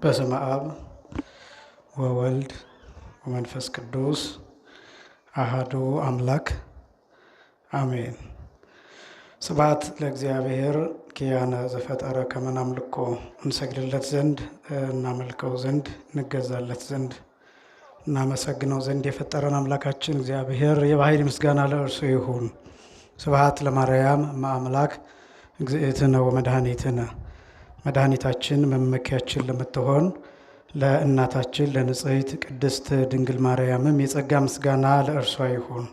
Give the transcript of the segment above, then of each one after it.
በስመ አብ ወወልድ ወመንፈስ ቅዱስ አሐዱ አምላክ አሜን። ስብሐት ለእግዚአብሔር ኪያነ ዘፈጠረ ከመ ናምልኮ እንሰግድለት ዘንድ እናመልከው ዘንድ እንገዛለት ዘንድ እናመሰግነው ዘንድ የፈጠረን አምላካችን እግዚአብሔር የባሕርይ ምስጋና ለእርሱ ይሁን። ስብሐት ለማርያም እመ አምላክ እግዝእትነ ወመድኃኒትነ መድኃኒታችን መመኪያችን ለምትሆን ለእናታችን ለንጽሕት ቅድስት ድንግል ማርያምም የጸጋ ምስጋና ለእርሷ ይሁን።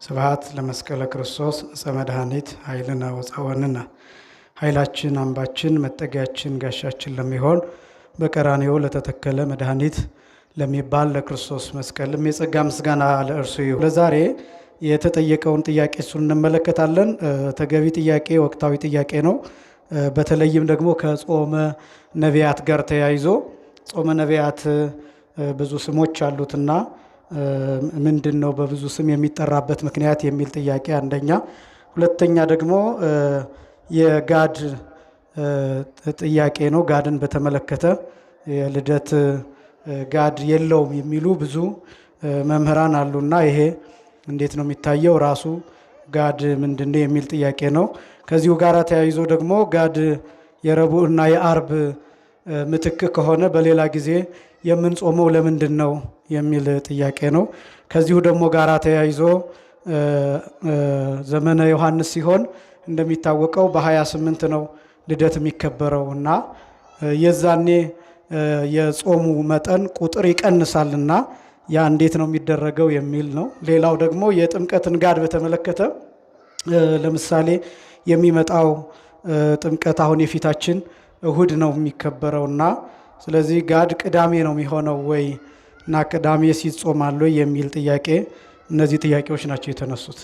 ስብሐት ለመስቀለ ክርስቶስ ዕፀ መድኃኒት ኃይልነ ወፀወንነ ኃይላችን አምባችን መጠጊያችን ጋሻችን ለሚሆን በቀራንዮ ለተተከለ መድኃኒት ለሚባል ለክርስቶስ መስቀልም የጸጋ ምስጋና ለእርሱ ይሁን። ለዛሬ የተጠየቀውን ጥያቄ እሱን እንመለከታለን። ተገቢ ጥያቄ፣ ወቅታዊ ጥያቄ ነው። በተለይም ደግሞ ከጾመ ነቢያት ጋር ተያይዞ ጾመ ነቢያት ብዙ ስሞች አሉትና ምንድን ነው በብዙ ስም የሚጠራበት ምክንያት የሚል ጥያቄ አንደኛ። ሁለተኛ ደግሞ የጋድ ጥያቄ ነው። ጋድን በተመለከተ የልደት ጋድ የለውም የሚሉ ብዙ መምህራን አሉና ይሄ እንዴት ነው የሚታየው? ራሱ ጋድ ምንድነው የሚል ጥያቄ ነው። ከዚሁ ጋር ተያይዞ ደግሞ ጋድ የረቡዕና የአርብ ምትክ ከሆነ በሌላ ጊዜ የምንጾመው ለምንድን ነው የሚል ጥያቄ ነው። ከዚሁ ደግሞ ጋር ተያይዞ ዘመነ ዮሐንስ ሲሆን እንደሚታወቀው በ28 ነው ልደት የሚከበረው እና የዛኔ የጾሙ መጠን ቁጥር ይቀንሳልና ያ እንዴት ነው የሚደረገው የሚል ነው። ሌላው ደግሞ የጥምቀትን ጋድ በተመለከተ ለምሳሌ የሚመጣው ጥምቀት አሁን የፊታችን እሁድ ነው የሚከበረውና ስለዚህ ጋድ ቅዳሜ ነው የሚሆነው ወይ እና ቅዳሜ ሲጾማል ወይ የሚል ጥያቄ፣ እነዚህ ጥያቄዎች ናቸው የተነሱት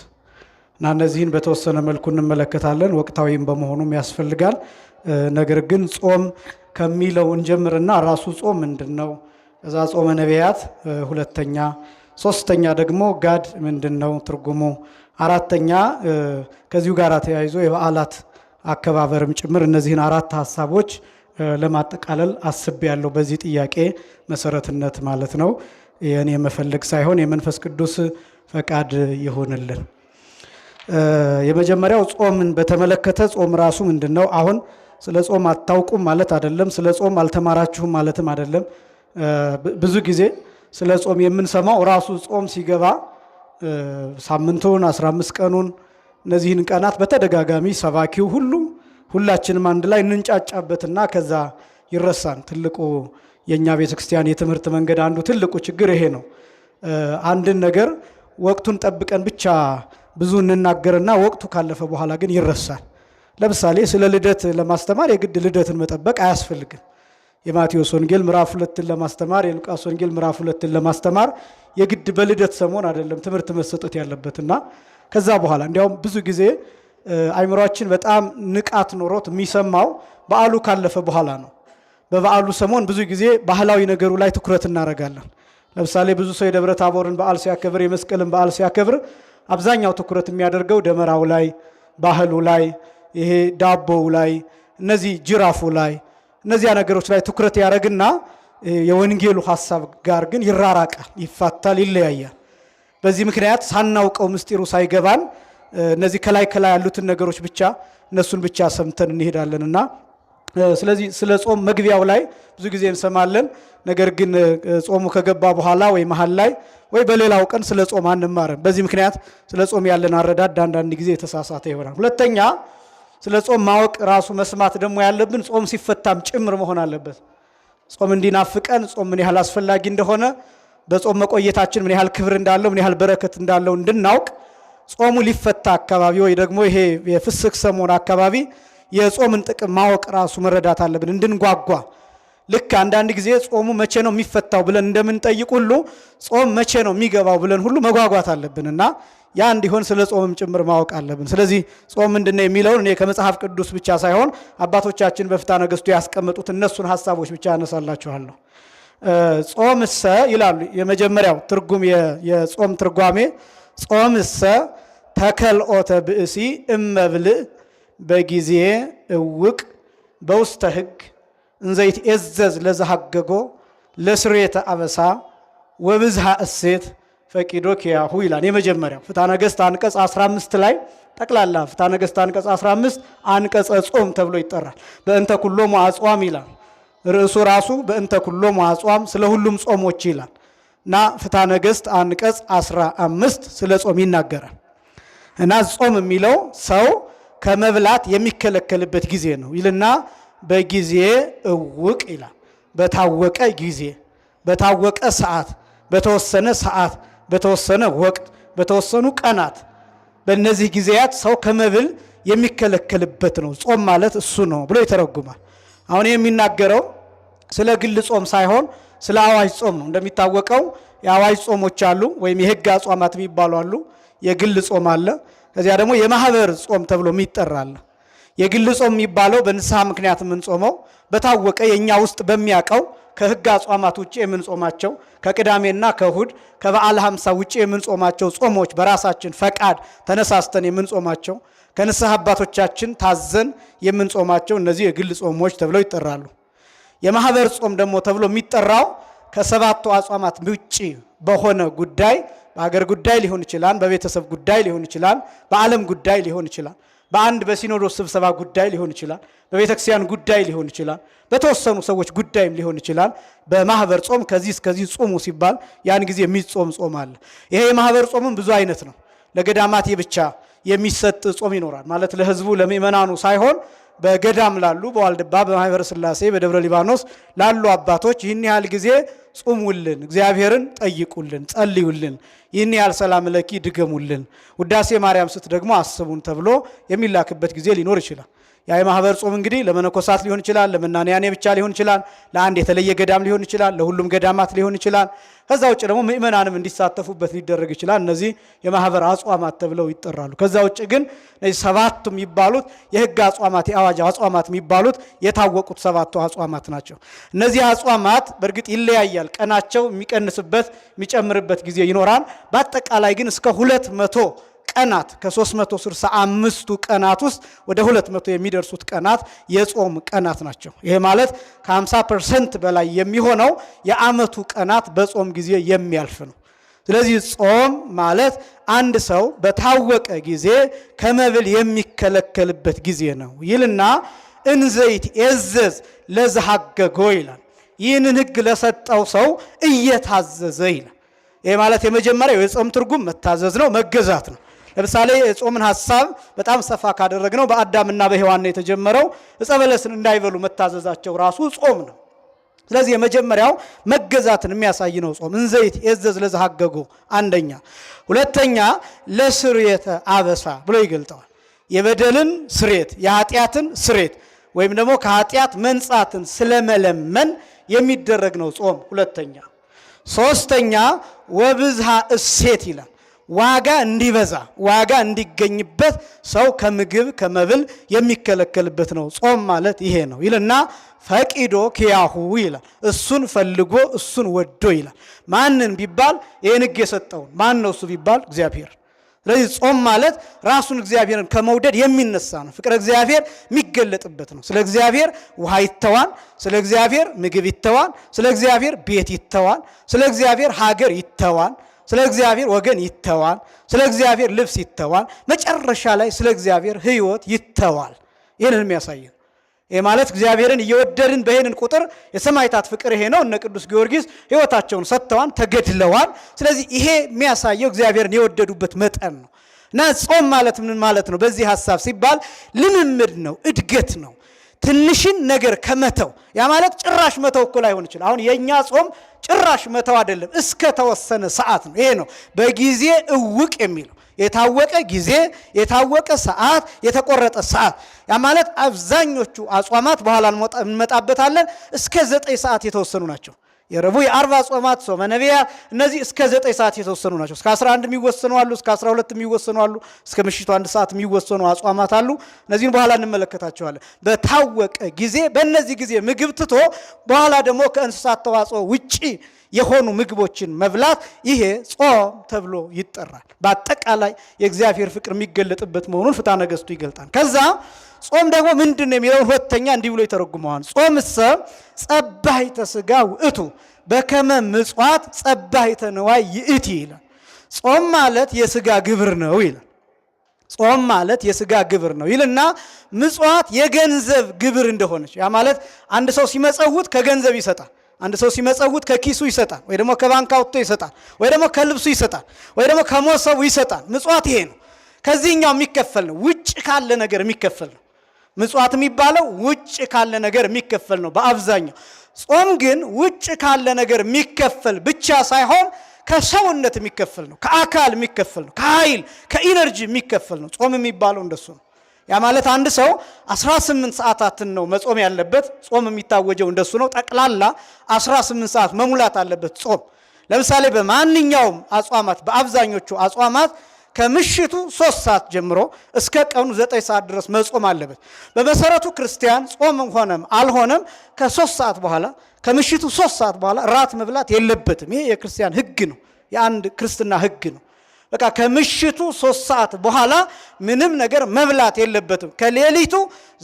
እና እነዚህን በተወሰነ መልኩ እንመለከታለን። ወቅታዊም በመሆኑም ያስፈልጋል። ነገር ግን ጾም ከሚለው እንጀምርና ራሱ ጾም ምንድን ነው፣ እዛ ጾመ ነቢያት ሁለተኛ፣ ሶስተኛ ደግሞ ጋድ ምንድን ነው ትርጉሙ፣ አራተኛ ከዚሁ ጋር ተያይዞ የበዓላት አከባበርም ጭምር እነዚህን አራት ሀሳቦች ለማጠቃለል አስቤያለሁ። በዚህ ጥያቄ መሰረትነት ማለት ነው። የኔ መፈለግ ሳይሆን የመንፈስ ቅዱስ ፈቃድ ይሆንልን። የመጀመሪያው ጾምን በተመለከተ ጾም ራሱ ምንድን ነው? አሁን ስለ ጾም አታውቁም ማለት አይደለም፣ ስለ ጾም አልተማራችሁም ማለትም አይደለም። ብዙ ጊዜ ስለ ጾም የምንሰማው ራሱ ጾም ሲገባ ሳምንቱን 15 ቀኑን እነዚህን ቀናት በተደጋጋሚ ሰባኪው ሁላችንም አንድ ላይ እንንጫጫበትና ከዛ ይረሳን። ትልቁ የእኛ ቤተክርስቲያን የትምህርት መንገድ አንዱ ትልቁ ችግር ይሄ ነው። አንድን ነገር ወቅቱን ጠብቀን ብቻ ብዙ እንናገርና ወቅቱ ካለፈ በኋላ ግን ይረሳል። ለምሳሌ ስለ ልደት ለማስተማር የግድ ልደትን መጠበቅ አያስፈልግም። የማቴዎስ ወንጌል ምዕራፍ 2ን ለማስተማር የሉቃስ ወንጌል ምዕራፍ 2ን ለማስተማር የግድ በልደት ሰሞን አይደለም ትምህርት መሰጠት ያለበትና ከዛ በኋላ እንዲያውም ብዙ ጊዜ አይምሯችን በጣም ንቃት ኖሮት የሚሰማው በዓሉ ካለፈ በኋላ ነው። በበዓሉ ሰሞን ብዙ ጊዜ ባህላዊ ነገሩ ላይ ትኩረት እናደርጋለን። ለምሳሌ ብዙ ሰው የደብረ ታቦርን በዓል ሲያከብር፣ የመስቀልን በዓል ሲያከብር አብዛኛው ትኩረት የሚያደርገው ደመራው ላይ፣ ባህሉ ላይ፣ ይሄ ዳቦው ላይ፣ እነዚህ ጅራፉ ላይ፣ እነዚያ ነገሮች ላይ ትኩረት ያደርግና የወንጌሉ ሐሳብ ጋር ግን ይራራቃል፣ ይፋታል፣ ይለያያል። በዚህ ምክንያት ሳናውቀው ምስጢሩ ሳይገባን እነዚህ ከላይ ያሉትን ነገሮች ብቻ እነሱን ብቻ ሰምተን እንሄዳለንና ስለዚህ ስለ ጾም መግቢያው ላይ ብዙ ጊዜ እንሰማለን። ነገር ግን ጾሙ ከገባ በኋላ ወይ መሀል ላይ ወይ በሌላው ቀን ስለ ጾም አንማርም። በዚህ ምክንያት ስለ ጾም ያለን አረዳድ አንዳንድ ጊዜ የተሳሳተ ይሆናል። ሁለተኛ ስለ ጾም ማወቅ ራሱ መስማት ደግሞ ያለብን ጾም ሲፈታም ጭምር መሆን አለበት። ጾም እንዲናፍቀን ጾም ምን ያህል አስፈላጊ እንደሆነ በጾም መቆየታችን ምን ያህል ክብር እንዳለው ምን ያህል በረከት እንዳለው እንድናውቅ ጾሙ ሊፈታ አካባቢ ወይ ደግሞ ይሄ የፍስክ ሰሞን አካባቢ የጾምን ጥቅም ማወቅ ራሱ መረዳት አለብን እንድንጓጓ። ልክ አንዳንድ ጊዜ ጾሙ መቼ ነው የሚፈታው ብለን እንደምንጠይቅ ሁሉ ጾም መቼ ነው የሚገባው ብለን ሁሉ መጓጓት አለብንና ያ እንዲሆን ስለ ጾምም ጭምር ማወቅ አለብን። ስለዚህ ጾም ምንድነው የሚለውን እኔ ከመጽሐፍ ቅዱስ ብቻ ሳይሆን አባቶቻችን በፍትሐ ነገሥቱ ያስቀመጡት እነሱን ሐሳቦች ብቻ አነሳላችኋለሁ። ጾምሰ ይላሉ። የመጀመሪያው ትርጉም የጾም ትርጓሜ ጾምሰ ተከልኦተ ብእሲ እመብልዕ በጊዜ እውቅ በውስተ ሕግ እንዘይት ኤዘዝ ለዘሐገጎ ለስርየተ አበሳ ወብዝሃ እሴት ፈቂዶ ኪያሁ ይላል። የመጀመሪያው ፍትሐ ነገሥት አንቀጽ 15 ላይ ጠቅላላ ፍትሐ ነገሥት አንቀጽ 15 አንቀጸ ጾም ተብሎ ይጠራል። በእንተ ኩሎሙ አጽዋም ይላል ርዕሱ ራሱ በእንተ ኩሎሙ አጽዋም ስለ ሁሉም ጾሞች ይላል እና ፍትሐ ነገሥት አንቀጽ 15 ስለ ጾም ይናገራል። እና ጾም የሚለው ሰው ከመብላት የሚከለከልበት ጊዜ ነው ይልና በጊዜ እውቅ ይላል። በታወቀ ጊዜ፣ በታወቀ ሰዓት፣ በተወሰነ ሰዓት፣ በተወሰነ ወቅት፣ በተወሰኑ ቀናት፣ በእነዚህ ጊዜያት ሰው ከመብል የሚከለከልበት ነው። ጾም ማለት እሱ ነው ብሎ ይተረጉማል። አሁን የሚናገረው ስለ ግል ጾም ሳይሆን ስለ አዋጅ ጾም ነው። እንደሚታወቀው የአዋጅ ጾሞች አሉ፣ ወይም የሕግ አጽዋማት የሚባሉ አሉ። የግል ጾም አለ። ከዚያ ደግሞ የማህበር ጾም ተብሎ ይጠራል። የግል ጾም የሚባለው በንስሐ ምክንያት የምንጾመው በታወቀ የኛ ውስጥ በሚያቀው ከሕግ አጽዋማት ውጪ የምንጾማቸው ከቅዳሜና ከእሁድ ከበዓለ ሃምሳ ውጪ የምንጾማቸው ጾሞች በራሳችን ፈቃድ ተነሳስተን የምንጾማቸው ከንስሐ አባቶቻችን ታዘን የምንጾማቸው እነዚህ የግል ጾሞች ተብለው ይጠራሉ። የማህበር ጾም ደግሞ ተብሎ የሚጠራው ከሰባቱ አጽዋማት ውጪ በሆነ ጉዳይ በሀገር ጉዳይ ሊሆን ይችላል፣ በቤተሰብ ጉዳይ ሊሆን ይችላል፣ በዓለም ጉዳይ ሊሆን ይችላል፣ በአንድ በሲኖዶስ ስብሰባ ጉዳይ ሊሆን ይችላል፣ በቤተክርስቲያን ጉዳይ ሊሆን ይችላል፣ በተወሰኑ ሰዎች ጉዳይም ሊሆን ይችላል። በማህበር ጾም ከዚህ እስከዚህ ጾሙ ሲባል ያን ጊዜ የሚጾም ጾም አለ። ይሄ የማህበር ጾምም ብዙ አይነት ነው። ለገዳማት ብቻ የሚሰጥ ጾም ይኖራል። ማለት ለህዝቡ ለምእመናኑ ሳይሆን በገዳም ላሉ በዋልድባ በማህበረ ሥላሴ በደብረ ሊባኖስ ላሉ አባቶች ይህን ያህል ጊዜ ጹሙልን፣ እግዚአብሔርን ጠይቁልን፣ ጸልዩልን፣ ይህን ያህል ሰላም ለኪ ድገሙልን፣ ውዳሴ ማርያም ስት ደግሞ አስቡን ተብሎ የሚላክበት ጊዜ ሊኖር ይችላል። ያ የማህበር ጾም እንግዲህ ለመነኮሳት ሊሆን ይችላል፣ ለመናንያኔ ብቻ ሊሆን ይችላል፣ ለአንድ የተለየ ገዳም ሊሆን ይችላል፣ ለሁሉም ገዳማት ሊሆን ይችላል። ከዛ ውጭ ደግሞ ምእመናንም እንዲሳተፉበት ሊደረግ ይችላል። እነዚህ የማህበር አጽዋማት ተብለው ይጠራሉ። ከዛ ውጭ ግን እነዚህ ሰባቱ የሚባሉት የሕግ አጽዋማት የአዋጅ አጽዋማት የሚባሉት የታወቁት ሰባቱ አጽዋማት ናቸው። እነዚህ አጽዋማት በእርግጥ ይለያያል። ቀናቸው የሚቀንስበት የሚጨምርበት ጊዜ ይኖራል። በአጠቃላይ ግን እስከ 200 ቀናት ከ365ቱ ቀናት ውስጥ ወደ 200 የሚደርሱት ቀናት የጾም ቀናት ናቸው። ይሄ ማለት ከ50% በላይ የሚሆነው የዓመቱ ቀናት በጾም ጊዜ የሚያልፍ ነው። ስለዚህ ጾም ማለት አንድ ሰው በታወቀ ጊዜ ከመብል የሚከለከልበት ጊዜ ነው ይልና እንዘይት ኤዘዝ ለዘሐገጎ ይላል። ይህንን ሕግ ለሰጠው ሰው እየታዘዘ ይላል። ይሄ ማለት የመጀመሪያው የጾም ትርጉም መታዘዝ ነው፣ መገዛት ነው። ለምሳሌ የጾምን ሐሳብ በጣም ሰፋ ካደረግነው በአዳምና በሔዋን ነው የተጀመረው። ዕፀ በለስን እንዳይበሉ መታዘዛቸው ራሱ ጾም ነው። ስለዚህ የመጀመሪያው መገዛትን የሚያሳይ ነው ጾም። እንዘይት ኤዘዝ ለዘሐገጎ አንደኛ። ሁለተኛ ለስርየተ አበሳ ብሎ ይገልጠዋል። የበደልን ስርየት የኃጢአትን ስርየት ወይም ደግሞ ከኃጢአት መንጻትን ስለመለመን የሚደረግ ነው ጾም ሁለተኛ። ሶስተኛ ወብዝሃ እሴት ይላል። ዋጋ እንዲበዛ ዋጋ እንዲገኝበት ሰው ከምግብ ከመብል የሚከለከልበት ነው ጾም ማለት ይሄ ነው ይልና ፈቂዶ ኪያሁ ይላል። እሱን ፈልጎ እሱን ወዶ ይላል። ማንን ቢባል ይህን ሕግ የሰጠውን ማን ነው እሱ ቢባል እግዚአብሔር። ስለዚህ ጾም ማለት ራሱን እግዚአብሔርን ከመውደድ የሚነሳ ነው። ፍቅረ እግዚአብሔር የሚገለጥበት ነው። ስለ እግዚአብሔር ውሃ ይተዋል፣ ስለ እግዚአብሔር ምግብ ይተዋል፣ ስለ እግዚአብሔር ቤት ይተዋል፣ ስለ እግዚአብሔር ሀገር ይተዋል፣ ስለ እግዚአብሔር ወገን ይተዋል፣ ስለ እግዚአብሔር ልብስ ይተዋል፣ መጨረሻ ላይ ስለ እግዚአብሔር ሕይወት ይተዋል። ይህንን የሚያሳይ ነው። ይህ ማለት እግዚአብሔርን እየወደድን በሄንን ቁጥር የሰማዕታት ፍቅር ይሄ ነው። እነ ቅዱስ ጊዮርጊስ ሕይወታቸውን ሰጥተዋል፣ ተገድለዋል። ስለዚህ ይሄ የሚያሳየው እግዚአብሔርን የወደዱበት መጠን ነው። እና ጾም ማለት ምን ማለት ነው? በዚህ ሐሳብ ሲባል ልምምድ ነው፣ እድገት ነው። ትንሽን ነገር ከመተው ያ ማለት ጭራሽ መተው እኮ ላይሆን ይችላል። አሁን የኛ ጾም ጭራሽ መተው አይደለም፣ እስከ ተወሰነ ሰዓት ነው። ይሄ ነው በጊዜ እውቅ የሚለው የታወቀ ጊዜ፣ የታወቀ ሰዓት፣ የተቆረጠ ሰዓት። ያ ማለት አብዛኞቹ አጽዋማት በኋላ እንመጣበታለን እስከ 9 ሰዓት የተወሰኑ ናቸው። የረቡዕ የአርብ አጽዋማት ጾመ ነቢያት እነዚህ እስከ 9 ሰዓት የተወሰኑ ናቸው። እስከ 11 የሚወሰኑ አሉ፣ እስከ 12 የሚወሰኑ አሉ፣ እስከ ምሽቱ 1 ሰዓት የሚወሰኑ አጽዋማት አሉ። እነዚህን በኋላ እንመለከታቸዋለን። በታወቀ ጊዜ በእነዚህ ጊዜ ምግብ ትቶ በኋላ ደግሞ ከእንስሳት ተዋጽኦ ውጪ የሆኑ ምግቦችን መብላት ይሄ ጾም ተብሎ ይጠራል። በአጠቃላይ የእግዚአብሔር ፍቅር የሚገለጥበት መሆኑን ፍትሐ ነገሥቱ ይገልጣል። ከዛ ጾም ደግሞ ምንድነው የሚለው ሁለተኛ እንዲህ ብሎ ይተረጉመዋል። ጾምሰ ጸባሂተ ሥጋ ውእቱ በከመ ምጽዋት ጸባሂተ ንዋይ ይእቲ ይላል። ጾም ማለት የሥጋ ግብር ነው ይላል። ጾም ማለት የሥጋ ግብር ነው ይልና ምጽዋት የገንዘብ ግብር እንደሆነች ያ ማለት አንድ ሰው ሲመጸውት ከገንዘብ ይሰጣል። አንድ ሰው ሲመጸውት ከኪሱ ይሰጣል፣ ወይ ደግሞ ከባንክ አውጥቶ ይሰጣል፣ ወይ ደግሞ ከልብሱ ይሰጣል፣ ወይ ደግሞ ከሞሰቡ ይሰጣል። ምጽዋት ይሄ ነው። ከዚህኛው የሚከፈል ነው፣ ውጭ ካለ ነገር የሚከፈል ነው። ምጽዋት የሚባለው ውጭ ካለ ነገር የሚከፈል ነው በአብዛኛው። ጾም ግን ውጭ ካለ ነገር የሚከፈል ብቻ ሳይሆን ከሰውነት የሚከፈል ነው፣ ከአካል የሚከፈል ነው፣ ከኃይል ከኢነርጂ የሚከፈል ነው። ጾም የሚባለው እንደሱ ነው። ያ ማለት አንድ ሰው 18 ሰዓታትን ነው መጾም ያለበት። ጾም የሚታወጀው እንደሱ ነው። ጠቅላላ 18 ሰዓት መሙላት አለበት ጾም። ለምሳሌ በማንኛውም አጽዋማት በአብዛኞቹ አጽዋማት ከምሽቱ 3 ሰዓት ጀምሮ እስከ ቀኑ 9 ሰዓት ድረስ መጾም አለበት። በመሰረቱ ክርስቲያን ጾም ሆነም አልሆነም ከ3 ሰዓት በኋላ ከምሽቱ 3 ሰዓት በኋላ ራት መብላት የለበትም። ይሄ የክርስቲያን ሕግ ነው፣ የአንድ ክርስትና ሕግ ነው። በቃ ከምሽቱ 3 ሰዓት በኋላ ምንም ነገር መብላት የለበትም። ከሌሊቱ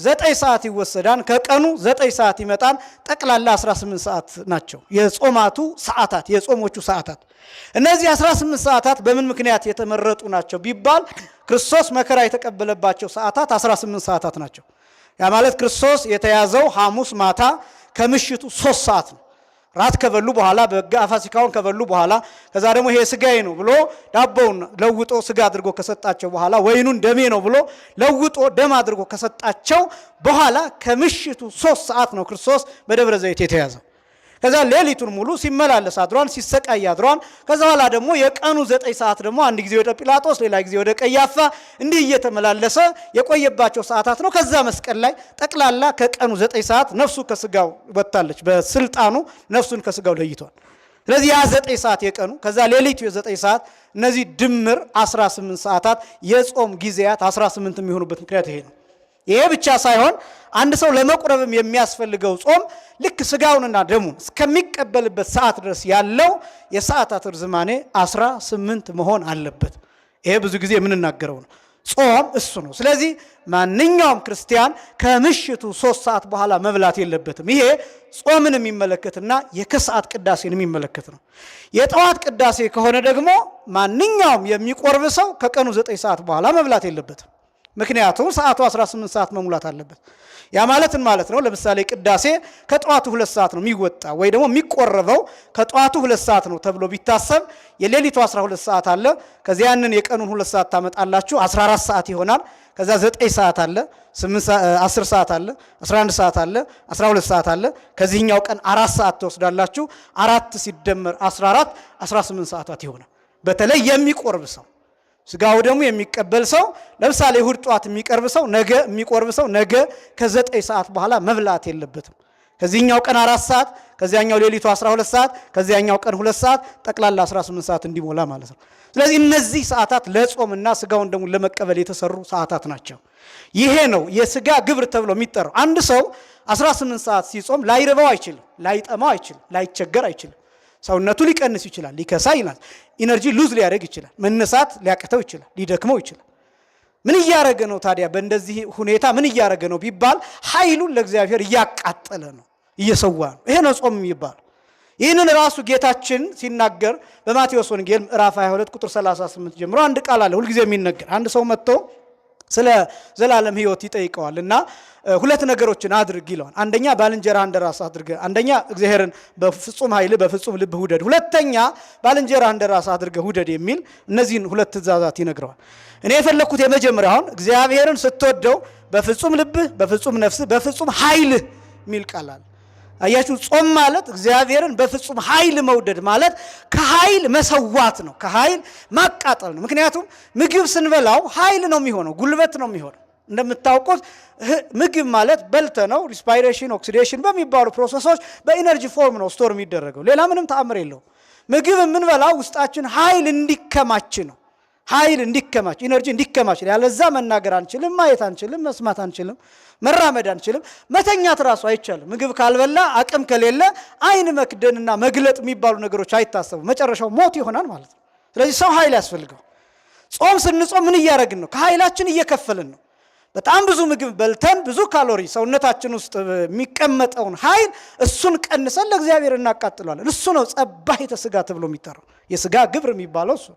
9 ሰዓት ይወሰዳል፣ ከቀኑ 9 ሰዓት ይመጣል። ጠቅላላ 18 ሰዓት ናቸው የጾማቱ ሰዓታት፣ የጾሞቹ ሰዓታት። እነዚህ 18 ሰዓታት በምን ምክንያት የተመረጡ ናቸው ቢባል ክርስቶስ መከራ የተቀበለባቸው ሰዓታት 18 ሰዓታት ናቸው። ያ ማለት ክርስቶስ የተያዘው ሐሙስ ማታ ከምሽቱ 3 ሰዓት ነው። ራት ከበሉ በኋላ በጋ ፋሲካውን ከበሉ በኋላ ከዛ ደግሞ ይሄ ስጋዬ ነው ብሎ ዳቦውን ለውጦ ስጋ አድርጎ ከሰጣቸው በኋላ ወይኑን ደሜ ነው ብሎ ለውጦ ደም አድርጎ ከሰጣቸው በኋላ ከምሽቱ 3 ሰዓት ነው ክርስቶስ በደብረ ዘይት የተያዘው። ከዛ ሌሊቱን ሙሉ ሲመላለስ አድሯል፣ ሲሰቃይ አድሯል። ከዛ በኋላ ደግሞ የቀኑ 9 ሰዓት ደግሞ አንድ ጊዜ ወደ ጲላጦስ፣ ሌላ ጊዜ ወደ ቀያፋ እንዲህ እየተመላለሰ የቆየባቸው ሰዓታት ነው። ከዛ መስቀል ላይ ጠቅላላ ከቀኑ 9 ሰዓት ነፍሱ ከስጋው ወጣለች። በስልጣኑ ነፍሱን ከስጋው ለይቷል። ስለዚህ ያ 9 ሰዓት የቀኑ ከዛ ሌሊቱ የ9 ሰዓት እነዚህ ድምር 18 ሰዓታት የጾም ጊዜያት 18 የሚሆኑበት ምክንያት ይሄ ነው። ይሄ ብቻ ሳይሆን አንድ ሰው ለመቁረብም የሚያስፈልገው ጾም ልክ ስጋውንና ደሙን እስከሚቀበልበት ሰዓት ድረስ ያለው የሰዓታት ርዝማኔ 18 መሆን አለበት። ይሄ ብዙ ጊዜ የምንናገረው ነው። ጾም እሱ ነው። ስለዚህ ማንኛውም ክርስቲያን ከምሽቱ 3 ሰዓት በኋላ መብላት የለበትም። ይሄ ጾምን የሚመለከትና የከሰዓት ቅዳሴን የሚመለከት ነው። የጠዋት ቅዳሴ ከሆነ ደግሞ ማንኛውም የሚቆርብ ሰው ከቀኑ 9 ሰዓት በኋላ መብላት የለበትም። ምክንያቱም ሰዓቱ 18 ሰዓት መሙላት አለበት። ያ ማለትን ማለት ነው። ለምሳሌ ቅዳሴ ከጠዋቱ 2 ሰዓት ነው የሚወጣ ወይ ደግሞ የሚቆረበው ከጠዋቱ 2 ሰዓት ነው ተብሎ ቢታሰብ የሌሊቱ 12 ሰዓት አለ። ከዚያ ያንን የቀኑን 2 ሰዓት ታመጣላችሁ 14 ሰዓት ይሆናል። ከዛ 9 ሰዓት አለ፣ 10 ሰዓት አለ፣ 11 ሰዓት አለ፣ 12 ሰዓት አለ። ከዚህኛው ቀን 4 ሰዓት ትወስዳላችሁ። 4 ሲደመር 14 18 ሰዓታት ይሆናል። በተለይ የሚቆርብ ሰው ስጋው ደግሞ የሚቀበል ሰው ለምሳሌ እሁድ ጧት የሚቆርብ ሰው ነገ ከ9 ሰዓት በኋላ መብላት የለበትም። ከዚህኛው ቀን 4 ሰዓት፣ ከዚያኛው ሌሊቱ 12 ሰዓት፣ ከዚያኛው ቀን 2 ሰዓት ጠቅላላ 18 ሰዓት እንዲሞላ ማለት ነው። ስለዚህ እነዚህ ሰዓታት ለጾምና ስጋውን ደግሞ ለመቀበል የተሰሩ ሰዓታት ናቸው። ይሄ ነው የስጋ ግብር ተብሎ የሚጠራው። አንድ ሰው 18 ሰዓት ሲጾም ላይርበው አይችልም፣ ላይጠማው አይችልም፣ ላይቸገር አይችልም። ሰውነቱ ሊቀንስ ይችላል፣ ሊከሳ ይላል፣ ኢነርጂ ሉዝ ሊያደርግ ይችላል፣ መነሳት ሊያቅተው ይችላል፣ ሊደክመው ይችላል። ምን እያደረገ ነው ታዲያ? በእንደዚህ ሁኔታ ምን እያደረገ ነው ቢባል ኃይሉን ለእግዚአብሔር እያቃጠለ ነው፣ እየሰዋ ነው። ይሄ ነው ጾም የሚባለው። ይህንን ራሱ ጌታችን ሲናገር በማቴዎስ ወንጌል ምዕራፍ 22 ቁጥር 38 ጀምሮ አንድ ቃል አለ ሁልጊዜ የሚነገር። አንድ ሰው መጥቶ ስለ ዘላለም ሕይወት ይጠይቀዋል እና 2 ነገሮችን አድርግ ይለዋል። አንደኛ ባልንጀራህን እንደራስህ አድርግ፣ አንደኛ እግዚአብሔርን በፍጹም ኃይል በፍጹም ልብህ ውደድ፣ ሁለተኛ ባልንጀራህን እንደራስህ አድርገህ ውደድ የሚል እነዚህን 2 ትእዛዛት ይነግረዋል። እኔ የፈለኩት የመጀመሪያውን እግዚአብሔርን ስትወደው በፍጹም ልብህ፣ በፍጹም ነፍስህ፣ በፍጹም ኃይልህ የሚል ቃል አለ። አያችሁ፣ ጾም ማለት እግዚአብሔርን በፍጹም ኃይል መውደድ ማለት ከኃይል መሰዋት ነው፣ ከኃይል ማቃጠል ነው። ምክንያቱም ምግብ ስንበላው ኃይል ነው የሚሆነው፣ ጉልበት ነው የሚሆነው። እንደምታውቁት ምግብ ማለት በልተ ነው ሪስፓይሬሽን፣ ኦክሲዴሽን በሚባሉ ፕሮሰሶች በኢነርጂ ፎርም ነው ስቶር የሚደረገው። ሌላ ምንም ተአምር የለውም። ምግብ የምንበላው ውስጣችን ኃይል እንዲከማች ነው። ኃይል እንዲከማች፣ ኢነርጂ እንዲከማች። ያለዛ መናገር አንችልም፣ ማየት አንችልም፣ መስማት አንችልም፣ መራመድ አንችልም፣ መተኛት ራሱ አይቻልም። ምግብ ካልበላ አቅም ከሌለ አይን መክደንና መግለጥ የሚባሉ ነገሮች አይታሰቡም። መጨረሻው ሞት ይሆናል ማለት ነው። ስለዚህ ሰው ኃይል ያስፈልገው። ጾም ስንጾም ምን እያደረግን ነው? ከኃይላችን እየከፈልን ነው። በጣም ብዙ ምግብ በልተን ብዙ ካሎሪ ሰውነታችን ውስጥ የሚቀመጠውን ኃይል እሱን ቀንሰን ለእግዚአብሔር እናቃጥለዋለን። እሱ ነው ጸባሒተ ሥጋ ተብሎ የሚጠራው የሥጋ ግብር የሚባለው እሱ።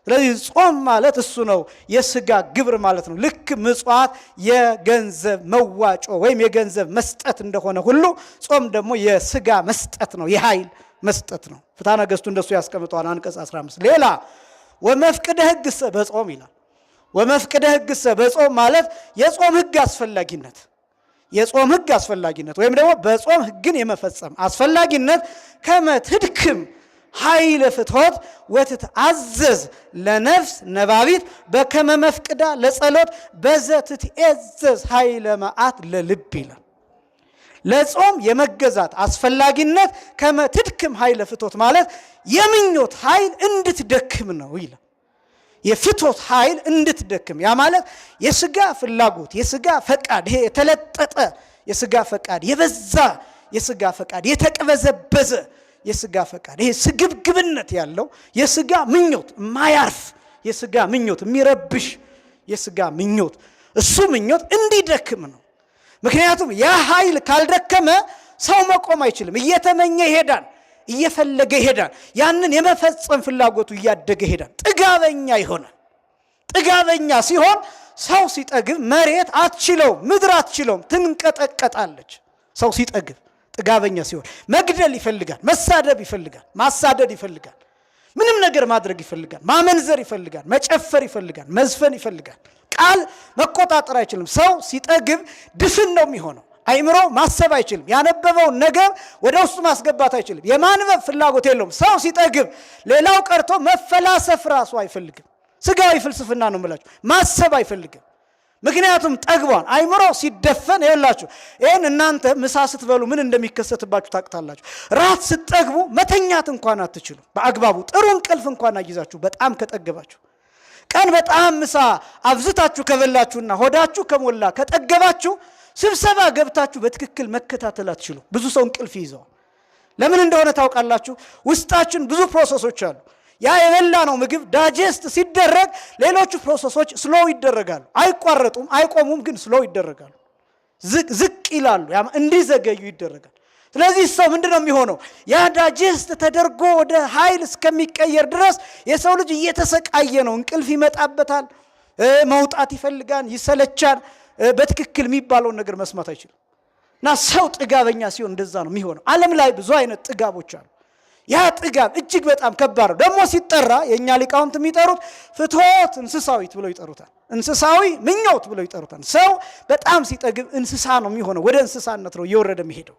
ስለዚህ ጾም ማለት እሱ ነው፣ የሥጋ ግብር ማለት ነው። ልክ ምጽዋት የገንዘብ መዋጮ ወይም የገንዘብ መስጠት እንደሆነ ሁሉ ጾም ደግሞ የሥጋ መስጠት ነው፣ የኃይል መስጠት ነው። ፍትሐ ነገሥቱ እንደሱ ያስቀምጠዋል አንቀጽ 15። ሌላ ወመፍቅደ ሕግሰ በጾም ይላል። ወመፍቅደ ሕግሰ በጾም ማለት የጾም ሕግ አስፈላጊነት፣ የጾም ሕግ አስፈላጊነት ወይም ደግሞ በጾም ሕግን የመፈጸም አስፈላጊነት ከመ ትድክም ኃይለ ፍትወት ወትትአዘዝ ለነፍስ ነባቢት በከመ መፍቅዳ ለጸሎት በዘ ትትኤዘዝ ኃይለ መዓት ለልብ ይላል። ለጾም የመገዛት አስፈላጊነት ከመ ትድክም ኃይለ ፍትወት ማለት የምኞት ኃይል እንድትደክም ነው ይላል። የፍትወት ኃይል እንድትደክም፣ ያ ማለት የሥጋ ፍላጎት የሥጋ ፈቃድ፣ ይሄ የተለጠጠ የሥጋ ፈቃድ፣ የበዛ የሥጋ ፈቃድ፣ የተቀበዘበዘ የሥጋ ፈቃድ፣ ይሄ ስግብግብነት ያለው የሥጋ ምኞት፣ የማያርፍ የሥጋ ምኞት፣ የሚረብሽ የሥጋ ምኞት፣ እሱ ምኞት እንዲደክም ነው። ምክንያቱም ያ ኃይል ካልደከመ ሰው መቆም አይችልም። እየተመኘ ይሄዳል፣ እየፈለገ ይሄዳል። ያንን የመፈጸም ፍላጎቱ እያደገ ይሄዳል። ጥጋበኛ ይሆናል። ጥጋበኛ ሲሆን ሰው ሲጠግብ መሬት አትችለውም፣ ምድር አትችለውም፣ ትንቀጠቀጣለች። ሰው ሲጠግብ ጥጋበኛ ሲሆን መግደል ይፈልጋል፣ መሳደብ ይፈልጋል፣ ማሳደድ ይፈልጋል፣ ምንም ነገር ማድረግ ይፈልጋል፣ ማመንዘር ይፈልጋል፣ መጨፈር ይፈልጋል፣ መዝፈን ይፈልጋል። ቃል መቆጣጠር አይችልም። ሰው ሲጠግብ ድፍን ነው የሚሆነው። አይምሮ ማሰብ አይችልም። ያነበበውን ነገር ወደ ውስጡ ማስገባት አይችልም። የማንበብ ፍላጎት የለውም። ሰው ሲጠግብ ሌላው ቀርቶ መፈላሰፍ ራሱ አይፈልግም። ስጋዊ ፍልስፍና ነው የምላችሁ። ማሰብ አይፈልግም። ምክንያቱም ጠግቧል። አይምሮ ሲደፈን ይኸውላችሁ፣ ይህን እናንተ ምሳ ስትበሉ ምን እንደሚከሰትባችሁ ታውቃላችሁ። ራት ስትጠግቡ መተኛት እንኳን አትችሉ በአግባቡ። ጥሩ እንቅልፍ እንኳን አይዛችሁ በጣም ከጠገባችሁ። ቀን በጣም ምሳ አብዝታችሁ ከበላችሁና ሆዳችሁ ከሞላ ከጠገባችሁ ስብሰባ ገብታችሁ በትክክል መከታተል አትችሉ። ብዙ ሰው እንቅልፍ ይዘዋል። ለምን እንደሆነ ታውቃላችሁ? ውስጣችን ብዙ ፕሮሰሶች አሉ። ያ የበላ ነው ምግብ ዳይጀስት ሲደረግ ሌሎቹ ፕሮሰሶች ስሎው ይደረጋሉ። አይቋረጡም፣ አይቆሙም፣ ግን ስሎው ይደረጋሉ። ዝቅ ይላሉ፣ እንዲዘገዩ ይደረጋል። ስለዚህ ሰው ምንድን ነው የሚሆነው? ያ ዳይጀስት ተደርጎ ወደ ኃይል እስከሚቀየር ድረስ የሰው ልጅ እየተሰቃየ ነው። እንቅልፍ ይመጣበታል፣ መውጣት ይፈልጋል፣ ይሰለቻል። በትክክል የሚባለውን ነገር መስማት አይችልም። እና ሰው ጥጋበኛ ሲሆን እንደዛ ነው የሚሆነው። ዓለም ላይ ብዙ አይነት ጥጋቦች አሉ። ያ ጥጋብ እጅግ በጣም ከባድ ነው። ደግሞ ሲጠራ የእኛ ሊቃውንት የሚጠሩት ፍትወት እንስሳዊት ብለው ይጠሩታል። እንስሳዊ ምኞት ብለው ይጠሩታል። ሰው በጣም ሲጠግብ እንስሳ ነው የሚሆነው። ወደ እንስሳነት ነው እየወረደ የሚሄደው።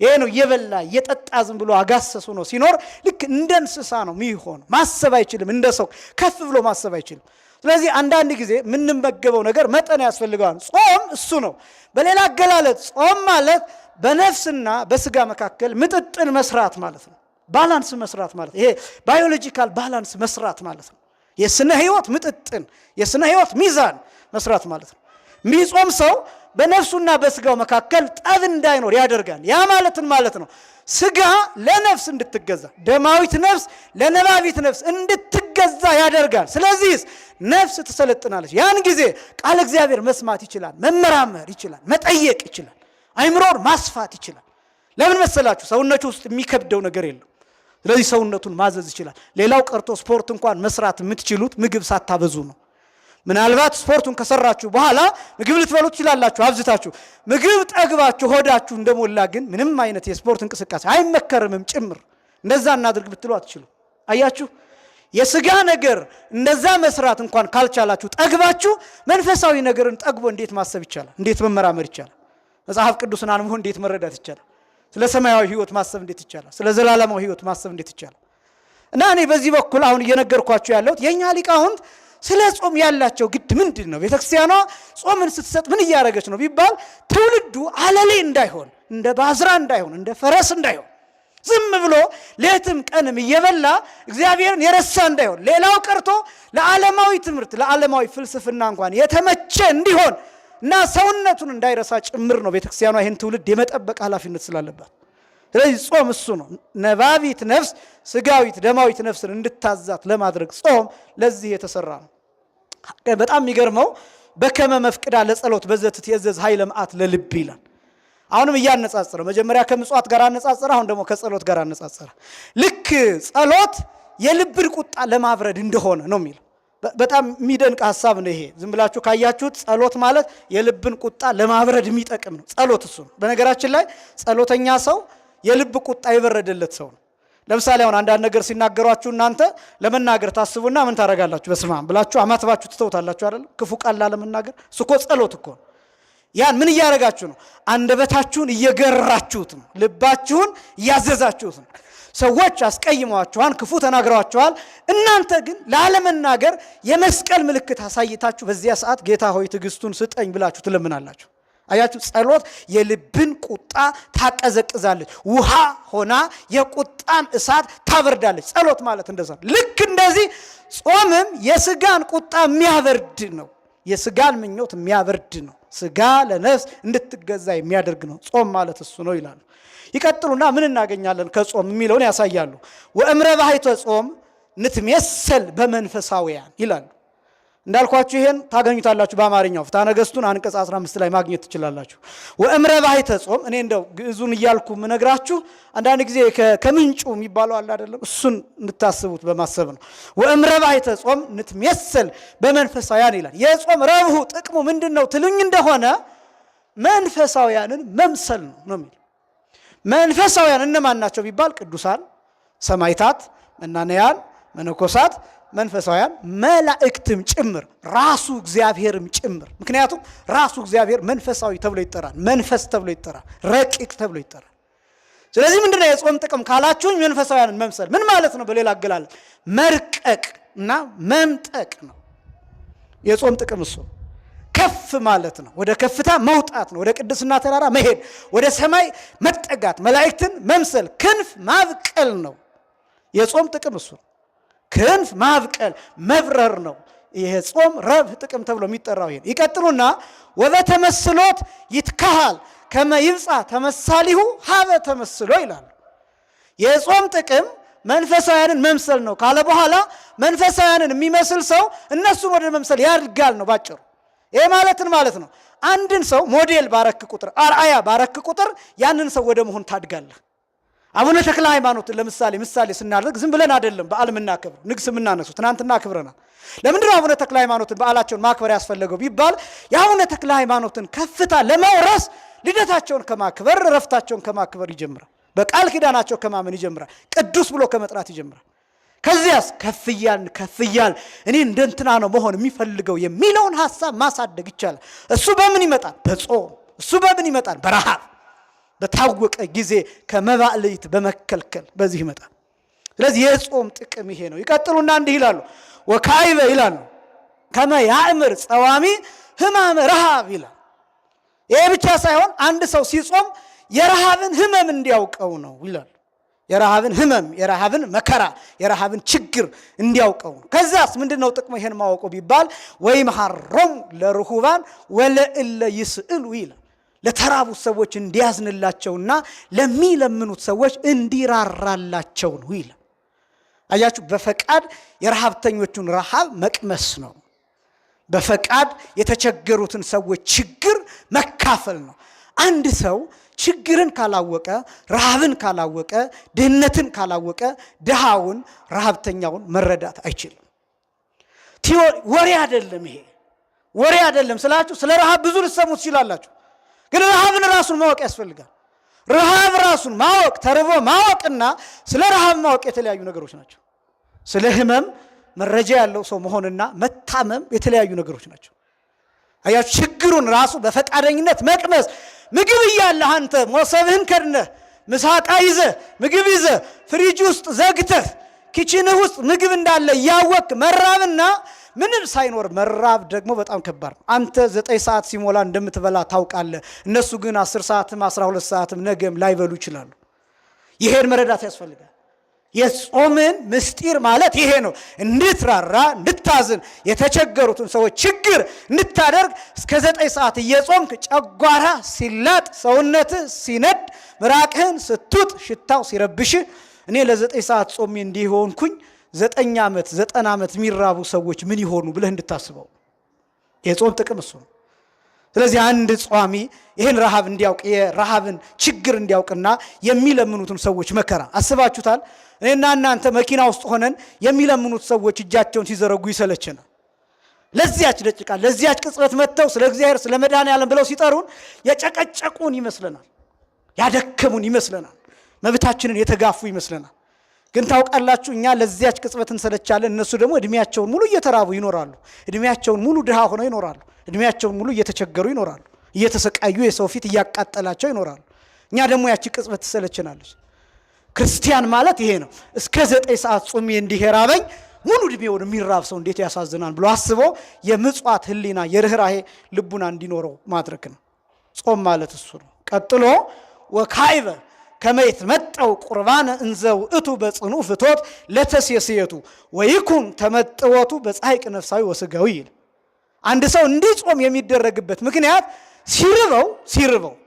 ይሄ ነው እየበላ እየጠጣ ዝም ብሎ አጋሰሱ ነው ሲኖር ልክ እንደ እንስሳ ነው የሚሆነው። ማሰብ አይችልም። እንደ ሰው ከፍ ብሎ ማሰብ አይችልም። ስለዚህ አንዳንድ ጊዜ የምንመገበው ነገር መጠን ያስፈልገዋል። ጾም እሱ ነው። በሌላ አገላለጽ ጾም ማለት በነፍስና በስጋ መካከል ምጥጥን መስራት ማለት ነው። ባላንስ መስራት ማለት ይሄ ባዮሎጂካል ባላንስ መስራት ማለት ነው። የስነ ህይወት ምጥጥን፣ የስነ ህይወት ሚዛን መስራት ማለት ነው። የሚጾም ሰው በነፍሱና በስጋው መካከል ጠብ እንዳይኖር ያደርጋል። ያ ማለትን ማለት ነው ስጋ ለነፍስ እንድትገዛ፣ ደማዊት ነፍስ ለነባቢት ነፍስ እንድትገዛ ያደርጋል። ስለዚህ ነፍስ ትሰለጥናለች። ያን ጊዜ ቃል እግዚአብሔር መስማት ይችላል፣ መመራመር ይችላል፣ መጠየቅ ይችላል፣ አይምሮን ማስፋት ይችላል። ለምን መሰላችሁ? ሰውነቱ ውስጥ የሚከብደው ነገር የለም። ስለዚህ ሰውነቱን ማዘዝ ይችላል። ሌላው ቀርቶ ስፖርት እንኳን መስራት የምትችሉት ምግብ ሳታበዙ ነው። ምናልባት ስፖርቱን ከሰራችሁ በኋላ ምግብ ልትበሉ ትችላላችሁ አብዝታችሁ። ምግብ ጠግባችሁ ሆዳችሁ እንደሞላ ግን ምንም አይነት የስፖርት እንቅስቃሴ አይመከርምም ጭምር። እንደዛ እናድርግ ብትሉ አትችሉ። አያችሁ፣ የስጋ ነገር እንደዛ መስራት እንኳን ካልቻላችሁ ጠግባችሁ መንፈሳዊ ነገርን ጠግቦ እንዴት ማሰብ ይቻላል? እንዴት መመራመር ይቻላል? መጽሐፍ ቅዱስን አንብቦ እንዴት መረዳት ይቻላል? ስለ ሰማያዊ ህይወት ማሰብ እንዴት ይቻላል? ስለ ዘላለማዊ ህይወት ማሰብ እንዴት ይቻላል? እና እኔ በዚህ በኩል አሁን እየነገርኳችሁ ያለሁት የኛ ሊቃውንት ስለ ጾም ያላቸው ግድ ምንድን ነው? ቤተክርስቲያኗ ጾምን ስትሰጥ ምን እያደረገች ነው ቢባል ትውልዱ አለሌ እንዳይሆን፣ እንደ ባዝራ እንዳይሆን፣ እንደ ፈረስ እንዳይሆን፣ ዝም ብሎ ሌትም ቀንም እየበላ እግዚአብሔርን የረሳ እንዳይሆን፣ ሌላው ቀርቶ ለዓለማዊ ትምህርት ለዓለማዊ ፍልስፍና እንኳን የተመቸ እንዲሆን እና ሰውነቱን እንዳይረሳ ጭምር ነው ቤተክርስቲያኗ ይህን ትውልድ የመጠበቅ ኃላፊነት ስላለባት። ስለዚህ ጾም እሱ ነው። ነባቢት ነፍስ ስጋዊት ደማዊት ነፍስን እንድታዛት ለማድረግ ጾም ለዚህ የተሰራ ነው። በጣም የሚገርመው በከመ መፍቅዳ ለጸሎት በዘት ትየዘዝ ኃይለ መዓት ለልብ ይላል። አሁንም እያነጻጸረ መጀመሪያ ከምጽዋት ጋር አነጻጸረ፣ አሁን ደግሞ ከጸሎት ጋር አነጻጸረ። ልክ ጸሎት የልብን ቁጣ ለማብረድ እንደሆነ ነው የሚለው። በጣም የሚደንቅ ሐሳብ ነው ይሄ። ዝም ብላችሁ ካያችሁት ጸሎት ማለት የልብን ቁጣ ለማብረድ የሚጠቅም ነው። ጸሎት እሱ ነው። በነገራችን ላይ ጸሎተኛ ሰው የልብ ቁጣ የበረደለት ሰው ነው። ለምሳሌ አሁን አንዳንድ ነገር ሲናገሯችሁ እናንተ ለመናገር ታስቡና ምን ታረጋላችሁ? በስመ አብ ብላችሁ አማትባችሁ ትተውታላችሁ አይደል? ክፉ ቃል ለመናገር እሱ እኮ ጸሎት እኮ ነው። ያን ምን እያደረጋችሁ ነው? አንደበታችሁን እየገራችሁት ነው። ልባችሁን እያዘዛችሁት ነው። ሰዎች አስቀይመዋችኋል፣ ክፉ ተናግረዋችኋል። እናንተ ግን ላለመናገር የመስቀል ምልክት አሳይታችሁ በዚያ ሰዓት ጌታ ሆይ ትዕግስቱን ስጠኝ ብላችሁ ትለምናላችሁ። አያችሁ፣ ጸሎት የልብን ቁጣ ታቀዘቅዛለች። ውሃ ሆና የቁጣን እሳት ታበርዳለች። ጸሎት ማለት እንደዛ ነው። ልክ እንደዚህ ጾምም የስጋን ቁጣ የሚያበርድ ነው። የስጋን ምኞት የሚያበርድ ነው። ስጋ ለነፍስ እንድትገዛ የሚያደርግ ነው። ጾም ማለት እሱ ነው ይላሉ። ይቀጥሉና ምን እናገኛለን ከጾም የሚለውን ያሳያሉ። ወእምረ ባሕይተ ጾም ንትሜሰል በመንፈሳውያን ይላሉ። እንዳልኳችሁ ይሄን ታገኙታላችሁ በአማርኛው ፍትሐ ነገሥቱን አንቀጽ 15 ላይ ማግኘት ትችላላችሁ። ወእምረ ባሕይተ ጾም እኔ እንደው ግዕዙን እያልኩ ምነግራችሁ አንዳንድ ጊዜ ከምንጩ የሚባለው አለ አይደለም፣ እሱን እንድታስቡት በማሰብ ነው። ወእምረ ባሕይተ ጾም ንትሜሰል በመንፈሳውያን ይላል። የጾም ረብሁ ጥቅሙ ምንድነው ትሉኝ እንደሆነ መንፈሳውያንን መምሰል ነው የሚል። መንፈሳውያን እነማን ናቸው ቢባል ቅዱሳን፣ ሰማዕታት፣ መናንያን፣ መነኮሳት፣ መንፈሳውያን መላእክትም ጭምር ራሱ እግዚአብሔርም ጭምር። ምክንያቱም ራሱ እግዚአብሔር መንፈሳዊ ተብሎ ይጠራል፣ መንፈስ ተብሎ ይጠራል፣ ረቂቅ ተብሎ ይጠራል። ስለዚህ ምንድነው የጾም ጥቅም ካላችሁኝ መንፈሳውያንን መምሰል ምን ማለት ነው? በሌላ አገላለጽ መርቀቅ እና መምጠቅ ነው የጾም ጥቅም። እሱ ከፍ ማለት ነው፣ ወደ ከፍታ መውጣት ነው፣ ወደ ቅድስና ተራራ መሄድ፣ ወደ ሰማይ መጠጋት፣ መላእክትን መምሰል፣ ክንፍ ማብቀል ነው የጾም ጥቅም እሱ። ክንፍ ማብቀል መብረር ነው ይሄ ጾም ረብህ ጥቅም ተብሎ የሚጠራው። ይሄ ይቀጥሉና ወበተመስሎት ይትካሃል ከመ ይብጻሕ ተመሳሊሁ ሀበ ተመስሎ ይላሉ። የጾም ጥቅም መንፈሳውያንን መምሰል ነው ካለ በኋላ መንፈሳውያንን የሚመስል ሰው እነሱን ወደ መምሰል ያድጋል ነው ባጭሩ። ይሄ ማለት ነው አንድን ሰው ሞዴል ባረክ ቁጥር፣ አርአያ ባረክ ቁጥር ያንን ሰው ወደ መሆን ታድጋለህ። አቡነ ተክለ ሃይማኖትን ምሳሌ ስናደርግ ዝም ብለን አይደለም በዓል የምናከብር፣ ንግስ የምናነሱ። ትናንትና አክብረናል። ለምንድነው አቡነ ተክለ ሃይማኖትን በዓላቸውን ማክበር ያስፈለገው ቢባል የአቡነ ተክለ ሃይማኖትን ከፍታ ለመውረስ ልደታቸውን ከማክበር ረፍታቸውን ከማክበር ይጀምራል። በቃል ኪዳናቸው ከማመን ይጀምራል። ቅዱስ ብሎ ከመጥራት ይጀምራል። ከዚያስ ከፍያል እኔ እንደንትና ነው መሆን የሚፈልገው የሚለውን ሐሳብ ማሳደግ ይቻላል። እሱ በምን ይመጣል? በጾም። እሱ በምን ይመጣል? በረሃብ። በታወቀ ጊዜ ከመባዕልት በመከልከል በዚህ ይመጣል። ስለዚህ የጾም ጥቅም ይሄ ነው። ይቀጥሉና እንዲህ ይላሉ። ወካዕበ ይላሉ ከመ ያእምር ጸዋሚ ሕማመ ረሃብ ይላል። ይሄ ብቻ ሳይሆን አንድ ሰው ሲጾም የረሃብን ሕመም እንዲያውቀው ነው ይላሉ። የረሃብን ሕመም፣ የረሃብን መከራ፣ የረሃብን ችግር እንዲያውቀው ነው። ከዛስ ምንድነው ጥቅሙ ይሄን ማወቁ ቢባል ወይምሐሮሙ ለርሁባን ወለእለ ይስእሉ ይላል። ለተራቡት ሰዎች እንዲያዝንላቸውና ለሚለምኑት ሰዎች እንዲራራላቸው ነው ይላል። አያችሁ፣ በፈቃድ የረሃብተኞቹን ረሃብ መቅመስ ነው። በፈቃድ የተቸገሩትን ሰዎች ችግር መካፈል ነው። አንድ ሰው ችግርን ካላወቀ፣ ረሃብን ካላወቀ፣ ድህነትን ካላወቀ ድሃውን ረሃብተኛውን መረዳት አይችልም። ወሬ አይደለም ይሄ። ወሬ አይደለም ስላችሁ ስለ ረሃብ ብዙ ልትሰሙ ትችላላችሁ። ግን ረሃብን ራሱን ማወቅ ያስፈልጋል። ረሃብ ራሱን ማወቅ፣ ተርቦ ማወቅና ስለ ረሃብ ማወቅ የተለያዩ ነገሮች ናቸው። ስለ ህመም መረጃ ያለው ሰው መሆንና መታመም የተለያዩ ነገሮች ናቸው። አያችሁ፣ ችግሩን ራሱ በፈቃደኝነት መቅመስ። ምግብ እያለህ አንተ ሞሰብህን ከድነህ ምሳቃ ይዘህ ምግብ ይዘህ ፍሪጅ ውስጥ ዘግተህ ኪችንህ ውስጥ ምግብ እንዳለ እያወቅህ መራብና ምንም ሳይኖር መራብ ደግሞ በጣም ከባድ ነው። አንተ 9 ሰዓት ሲሞላ እንደምትበላ ታውቃለህ። እነሱ ግን 10 ሰዓትም 12 ሰዓትም ነገም ላይበሉ ይችላሉ። ይሄን መረዳት ያስፈልጋል። የጾምን ምስጢር ማለት ይሄ ነው። እንድትራራ፣ እንድታዝን፣ የተቸገሩትን ሰዎች ችግር እንድታደርግ እስከ 9 ሰዓት እየጾምክ ጨጓራ ሲላጥ፣ ሰውነትህ ሲነድ፣ ምራቅህን ስትውጥ፣ ሽታው ሲረብሽ እኔ ለ9 ሰዓት ጾሜ እንዲሆንኩኝ 9 ዓመት 90 ዓመት የሚራቡ ሰዎች ምን ይሆኑ ብለህ እንድታስበው። የጾም ጥቅም እሱ ነው። ስለዚህ አንድ ጿሚ ይህን ረሃብ እንዲያውቅ የረሃብን ችግር እንዲያውቅና የሚለምኑትን ሰዎች መከራ አስባችሁታል? እኔና እናንተ መኪና ውስጥ ሆነን የሚለምኑት ሰዎች እጃቸውን ሲዘረጉ ይሰለችናል። ለዚያች ደቂቃ ለዚያች ቅጽበት መጥተው ስለ እግዚአብሔር ስለ መድኃኔዓለም ብለው ሲጠሩን የጨቀጨቁን ይመስለናል፣ ያደከሙን ይመስለናል፣ መብታችንን የተጋፉ ይመስለናል። ግን ታውቃላችሁ እኛ ለዚያች ቅጽበት እንሰለቻለን፣ እነሱ ደግሞ እድሜያቸውን ሙሉ እየተራቡ ይኖራሉ፣ እድሜያቸውን ሙሉ ድሃ ሆነው ይኖራሉ፣ እድሜያቸውን ሙሉ እየተቸገሩ ይኖራሉ፣ እየተሰቃዩ የሰው ፊት እያቃጠላቸው ይኖራሉ። እኛ ደግሞ ያቺ ቅጽበት ትሰለችናለች። ክርስቲያን ማለት ይሄ ነው። እስከ 9 ሰዓት ጾሜ እንዲህ ራበኝ ሙሉ እድሜውን የሚራብ ሰው እንዴት ያሳዝናል ብሎ አስቦ የምጽዋት ህሊና የርህራሄ ልቡና እንዲኖረው ማድረግ ነው። ጾም ማለት እሱ ነው። ቀጥሎ ወካይበ ከመይት መጠው ቁርባነ እንዘው እቱ በጽኑ ፍቶት ለተሴስየቱ ወይኩን ተመጥወቱ በጻይቅ ነፍሳዊ ወስጋዊ ይል። አንድ ሰው እንዲጾም የሚደረግበት ምክንያት ሲርበው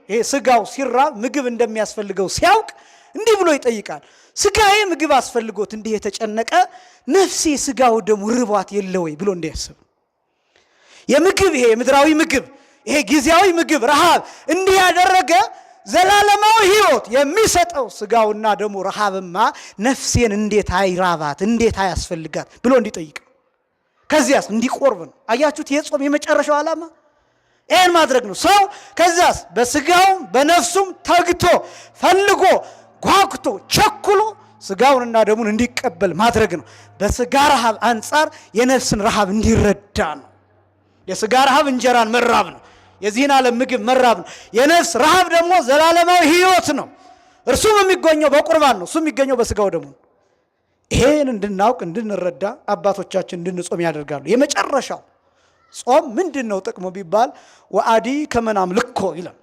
ይሄ ስጋው ሲራብ ምግብ እንደሚያስፈልገው ሲያውቅ እንዲህ ብሎ ይጠይቃል። ስጋዬ ምግብ አስፈልጎት እንዲህ የተጨነቀ ነፍሴ ስጋው ደግሞ ርቧት የለ ወይ ብሎ እንዲያስብ የምግብ ይሄ ምድራዊ ምግብ ይሄ ጊዜያዊ ምግብ ረሃብ እንዲህ ያደረገ ዘላለማዊ ህይወት የሚሰጠው ስጋውና ደግሞ ረሃብማ ነፍሴን እንዴት አይራባት እንዴት አያስፈልጋት ብሎ እንዲጠይቅ ከዚያስ እንዲቆርብ ነው። አያችሁት? የጾም የመጨረሻው ዓላማ ይሄን ማድረግ ነው። ሰው ከዚያስ በስጋውም በነፍሱም ተግቶ ፈልጎ ጓጉቶ ቸኩሎ ስጋውንና ደሙን እንዲቀበል ማድረግ ነው። በስጋ ረሃብ አንጻር የነፍስን ረሃብ እንዲረዳ ነው። የስጋ ረሃብ እንጀራን መራብ ነው። የዚህን ዓለም ምግብ መራብ ነው። የነፍስ ረሃብ ደግሞ ዘላለማዊ ህይወት ነው። እርሱም የሚገኘው በቁርባን ነው። እሱ የሚገኘው በስጋው ደሙ። ይሄን እንድናውቅ እንድንረዳ አባቶቻችን እንድንጾም ያደርጋሉ። የመጨረሻው ጾም ምንድነው ጥቅሙ ቢባል ወአዲ ከመናም ልኮ ይላል።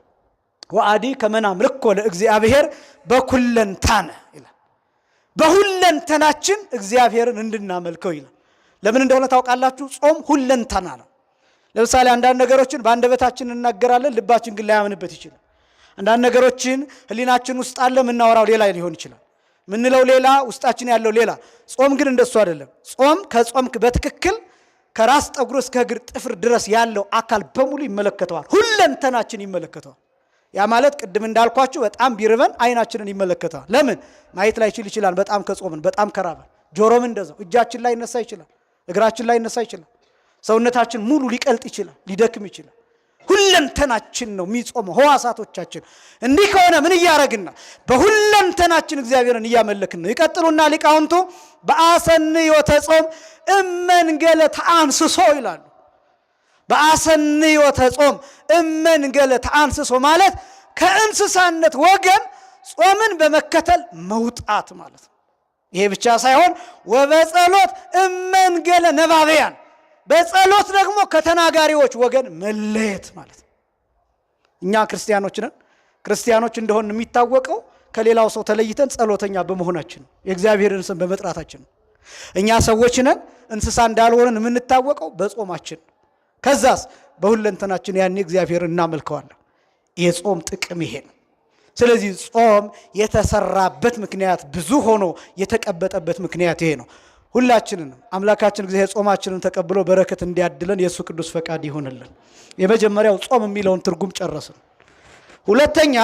ወአዲ ከመናም ልኮ ለእግዚአብሔር በኩለንታነ ይላል። በሁለንተናችን እግዚአብሔርን እንድናመልከው ይላል። ለምን እንደሆነ ታውቃላችሁ? ጾም ሁለንተና ነው። ለምሳሌ አንዳንድ ነገሮችን በአንደበታችን እናገራለን፣ ልባችን ግን ላያምንበት ይችላል። አንዳንድ ነገሮችን ህሊናችን ውስጥ አለ፣ የምናወራው ሌላ ሊሆን ይችላል፣ ምንለው ሌላ፣ ውስጣችን ያለው ሌላ። ጾም ግን እንደሱ አይደለም። ጾም ከጾምክ በትክክል ከራስ ጠጉር እስከ እግር ጥፍር ድረስ ያለው አካል በሙሉ ይመለከተዋል፣ ሁለንተናችን ይመለከተዋል። ያ ማለት ቅድም እንዳልኳችሁ በጣም ቢርበን አይናችንን ይመለከተዋል። ለምን ማየት ላይ ይችላል? በጣም ከጾምን፣ በጣም ከራበን። ጆሮም እንደዛው፣ እጃችን ላይ ይነሳ ይችላል፣ እግራችን ላይ ይነሳ ይችላል፣ ሰውነታችን ሙሉ ሊቀልጥ ይችላል፣ ሊደክም ይችላል። ሁለንተናችን ነው የሚጾመው፣ ህዋሳቶቻችን። እንዲህ ከሆነ ምን እያረግና በሁለንተናችን እግዚአብሔርን እያመለክን ነው። ይቀጥሉና ሊቃውንቱ በአሰንዮ ተጾም እመንገለ ተአንስሶ ይላሉ። በአሰንዮ ተጾም እመንገለ ተአንስሶ ማለት ከእንስሳነት ወገን ጾምን በመከተል መውጣት ማለት ነው። ይሄ ብቻ ሳይሆን ወበጸሎት እመንገለ ነባብያን በጸሎት ደግሞ ከተናጋሪዎች ወገን መለየት ማለት ነው። እኛ ክርስቲያኖች ነን። ክርስቲያኖች እንደሆን የሚታወቀው ከሌላው ሰው ተለይተን ጸሎተኛ በመሆናችን፣ የእግዚአብሔርን ስም በመጥራታችን። እኛ ሰዎች ነን። እንስሳ እንዳልሆነን የምንታወቀው በጾማችን። ከዛስ በሁለንተናችን ያኔ እግዚአብሔርን እናመልከዋለን። የጾም ጥቅም ይሄ ነው። ስለዚህ ጾም የተሰራበት ምክንያት ብዙ ሆኖ የተቀበጠበት ምክንያት ይሄ ነው። ሁላችንን አምላካችን እግዚአብሔር ጾማችንን ተቀብሎ በረከት እንዲያድለን የእሱ ቅዱስ ፈቃድ ይሆንልን። የመጀመሪያው ጾም የሚለውን ትርጉም ጨረስን። ሁለተኛ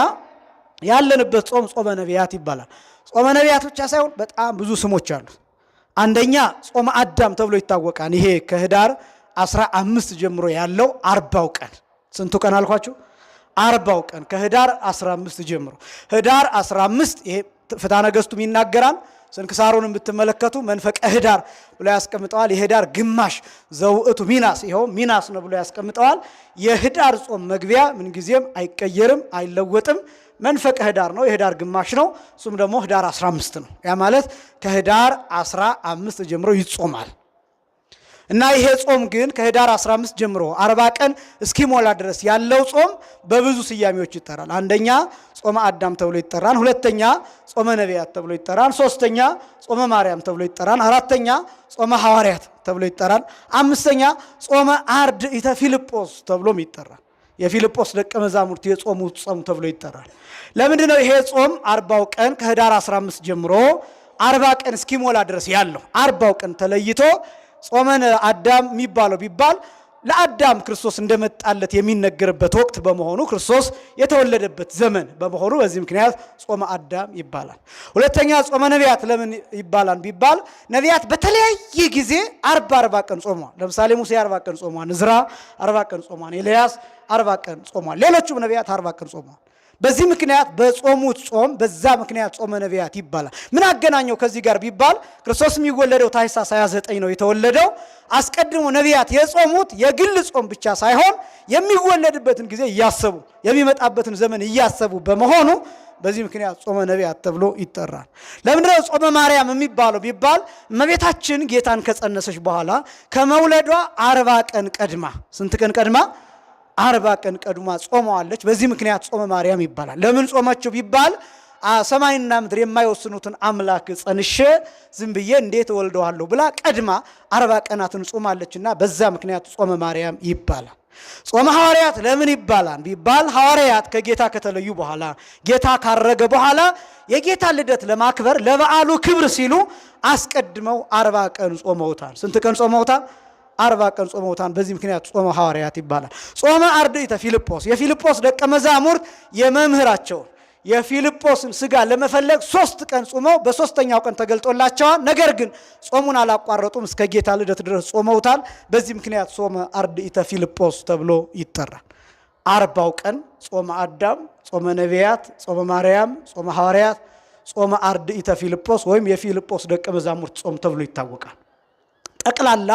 ያለንበት ጾም ጾመ ነቢያት ይባላል። ጾመ ነቢያት ብቻ ሳይሆን በጣም ብዙ ስሞች አሉት። አንደኛ ጾመ አዳም ተብሎ ይታወቃል። ይሄ ከህዳር 15 ጀምሮ ያለው 40 ቀን። ስንቱ ቀን አልኳችሁ? 40 ቀን ከህዳር 15 ጀምሮ። ህዳር 15 ይሄ ፍትሐ ነገሥቱም ይናገራል። ስንክሳሩን ብትመለከቱ መንፈቀ ህዳር ብሎ ያስቀምጠዋል። የህዳር ግማሽ ዘውእቱ ሚናስ፣ ይኸው ሚናስ ነው ብሎ ያስቀምጠዋል። የህዳር ጾም መግቢያ ምንጊዜም አይቀየርም፣ አይለወጥም። መንፈቀ ህዳር ነው፣ የህዳር ግማሽ ነው። እሱም ደግሞ ህዳር 15 ነው። ያ ማለት ከህዳር 15 ጀምሮ ይጾማል። እና ይሄ ጾም ግን ከህዳር 15 ጀምሮ 40 ቀን እስኪሞላ ድረስ ያለው ጾም በብዙ ስያሜዎች ይጠራል። አንደኛ ጾመ አዳም ተብሎ ይጠራል። ሁለተኛ ጾመ ነቢያት ተብሎ ይጠራል። ሶስተኛ ጾመ ማርያም ተብሎ ይጠራል። አራተኛ ጾመ ሐዋርያት ተብሎ ይጠራል። አምስተኛ ጾመ አርድእተ ፊልጶስ ተብሎም ይጠራል። የፊልጶስ ደቀ መዛሙርት የጾሙት ጾም ተብሎ ይጠራል። ለምንድን ነው ይሄ ጾም 40 ቀን ከህዳር 15 ጀምሮ 40 ቀን እስኪሞላ ድረስ ያለው 40 ቀን ተለይቶ ጾመ አዳም የሚባለው ቢባል ለአዳም ክርስቶስ እንደመጣለት የሚነገርበት ወቅት በመሆኑ ክርስቶስ የተወለደበት ዘመን በመሆኑ በዚህ ምክንያት ጾመ አዳም ይባላል። ሁለተኛ ጾመ ነቢያት ለምን ይባላል ቢባል ነቢያት በተለያየ ጊዜ 40 ቀን ጾመዋል። ለምሳሌ ሙሴ 40 ቀን ጾመዋል፣ ዕዝራ 40 ቀን ጾመዋል፣ ኤልያስ 40 ቀን ጾመዋል፣ ሌሎቹም ነቢያት 40 ቀን ጾመዋል። በዚህ ምክንያት በጾሙት ጾም በዛ ምክንያት ጾመ ነቢያት ይባላል። ምን አገናኘው ከዚህ ጋር ቢባል ክርስቶስ የሚወለደው ታኅሳስ 29 ነው የተወለደው። አስቀድሞ ነቢያት የጾሙት የግል ጾም ብቻ ሳይሆን የሚወለድበትን ጊዜ እያሰቡ የሚመጣበትን ዘመን እያሰቡ በመሆኑ በዚህ ምክንያት ጾመ ነቢያት ተብሎ ይጠራል። ለምንድነው ጾመ ማርያም የሚባለው ቢባል እመቤታችን ጌታን ከጸነሰች በኋላ ከመውለዷ 40 ቀን ቀድማ ስንት ቀን ቀድማ 40 ቀን ቀድማ ጾመዋለች። በዚህ ምክንያት ጾመ ማርያም ይባላል። ለምን ጾመችው ቢባል ሰማይና ምድር የማይወስኑትን አምላክ ጸንሼ ዝም ብዬ እንዴት እወልደዋለሁ ብላ ቀድማ 40 ቀናትን ጾማለችና በዛ ምክንያት ጾመ ማርያም ይባላል። ጾመ ሐዋርያት ለምን ይባላል ቢባል ሐዋርያት ከጌታ ከተለዩ በኋላ ጌታ ካረገ በኋላ የጌታ ልደት ለማክበር ለበዓሉ ክብር ሲሉ አስቀድመው 40 ቀን ጾመውታል። ስንት ቀን ጾመውታል? 40 ቀን ጾመውታል። በዚህ ምክንያት ጾመ ሐዋርያት ይባላል። ጾመ አርድእተ ፊልጶስ የፊልጶስ ደቀ መዛሙርት የመምህራቸውን የፊልጶስን ስጋ ለመፈለግ 3 ቀን ጾመው በሶስተኛው ቀን ተገልጦላቸዋል። ነገር ግን ጾሙን አላቋረጡም፣ እስከ ጌታ ልደት ድረስ ጾመውታል። በዚህ ምክንያት ጾመ አርድእተ ፊልጶስ ተብሎ ይጠራል። 40 ቀን ጾመ አዳም፣ ጾመ ነቢያት፣ ጾመ ማርያም፣ ጾመ ሐዋርያት፣ ጾመ አርድእተ ፊልጶስ ወይም የፊልጶስ ደቀ መዛሙርት ጾም ተብሎ ይታወቃል። ጠቅላላ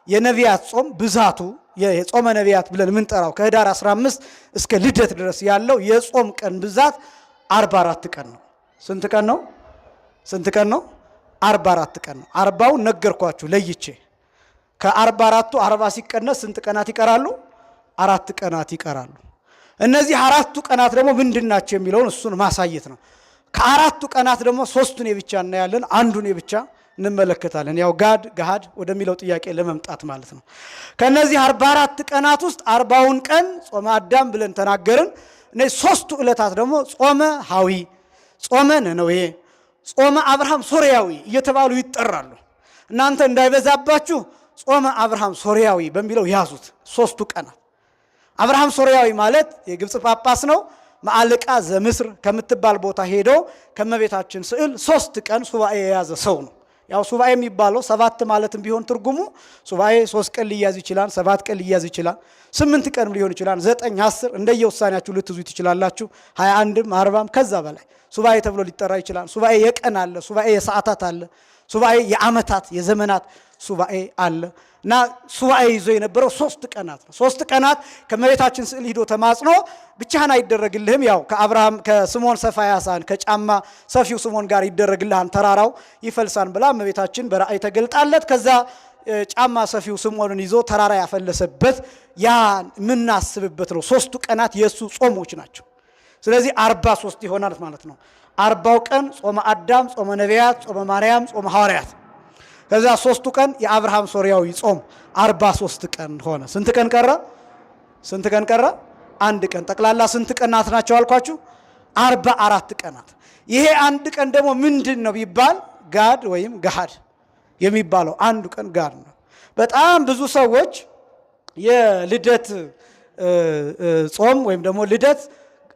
የነቢያት ጾም ብዛቱ የጾመ ነቢያት ብለን የምንጠራው ከህዳር 15 እስከ ልደት ድረስ ያለው የጾም ቀን ብዛት 44 ቀን ነው። ስንት ቀን ነው? ስንት ቀን ነው? 44 ቀን ነው። 40ውን ነገርኳችሁ ለይቼ። ከ44ቱ 40 ሲቀነስ ስንት ቀናት ይቀራሉ? 4 ቀናት ይቀራሉ። እነዚህ 4ቱ ቀናት ደግሞ ምንድናቸው የሚለውን እሱን ማሳየት ነው። ከ4ቱ ቀናት ደግሞ 3ቱን የብቻ እናያለን፣ አንዱን የብቻ እንመለከታለን። ያው ጋድ ገሃድ ወደሚለው ጥያቄ ለመምጣት ማለት ነው። ከነዚህ 44 ቀናት ውስጥ 40ውን ቀን ጾመ አዳም ብለን ተናገርን። እነዚህ 3ቱ ዕለታት ደግሞ ጾመ ሐዊ፣ ጾመ ነነዌ፣ ጾመ አብርሃም ሶርያዊ እየተባሉ ይጠራሉ። እናንተ እንዳይበዛባችሁ ጾመ አብርሃም ሶርያዊ በሚለው ያዙት። 3ቱ ቀናት አብርሃም ሶርያዊ ማለት የግብፅ ጳጳስ ነው። ማዕልቃ ዘምስር ከምትባል ቦታ ሄዶ ከመቤታችን ስዕል 3 ቀን ሱባኤ የያዘ ሰው ነው። ያው ሱባኤ የሚባለው 7 ማለትም ቢሆን ትርጉሙ ሱባኤ 3 ቀን ሊያዝ ይችላል፣ 7 ቀን ሊያዝ ይችላል፣ 8 ቀንም ሊሆን ይችላል፣ 9፣ 10 እንደየውሳኔያችሁ ልትዙ ትችላላችሁ። 21ም 40ም ከዛ በላይ ሱባኤ ተብሎ ሊጠራ ይችላል። ሱባኤ የቀን አለ፣ ሱባኤ የሰዓታት አለ፣ ሱባኤ የዓመታት የዘመናት ሱባኤ አለ እና ሱባኤ ይዞ የነበረው 3 ቀናት ነው። 3 ቀናት ከመቤታችን ስዕል ሂዶ ተማጽኖ ብቻህን አይደረግልህም። ያው ከአብርሃም ከስምዖን ሰፋያሳን ከጫማ ሰፊው ስምዖን ጋር ይደረግልሃል፣ ተራራው ይፈልሳን ብላ መቤታችን በራእይ ተገልጣለት ከዛ ጫማ ሰፊው ስምዖንን ይዞ ተራራ ያፈለሰበት ያን የምናስብበት ነው። 3ቱ ቀናት የእሱ ጾሞች ናቸው። ስለዚህ 43 ይሆናል ማለት ነው። 40ው ቀን ጾመ አዳም፣ ጾመ ነቢያት፣ ጾመ ማርያም፣ ጾመ ሐዋርያት። ከዛ 3ቱ ቀን የአብርሃም ሶርያዊ ጾም 43 ቀን ሆነ። ስንት ቀን ቀረ? ስንት ቀን ቀረ? 1 ቀን። ጠቅላላ ስንት ቀናት ናቸው አልኳችሁ? 44 ቀናት። ይሄ 1 ቀን ደግሞ ምንድን ነው ቢባል ጋድ ወይም ገሃድ የሚባለው 1 ቀን ጋድ ነው። በጣም ብዙ ሰዎች የልደት ጾም ወይም ደግሞ ልደት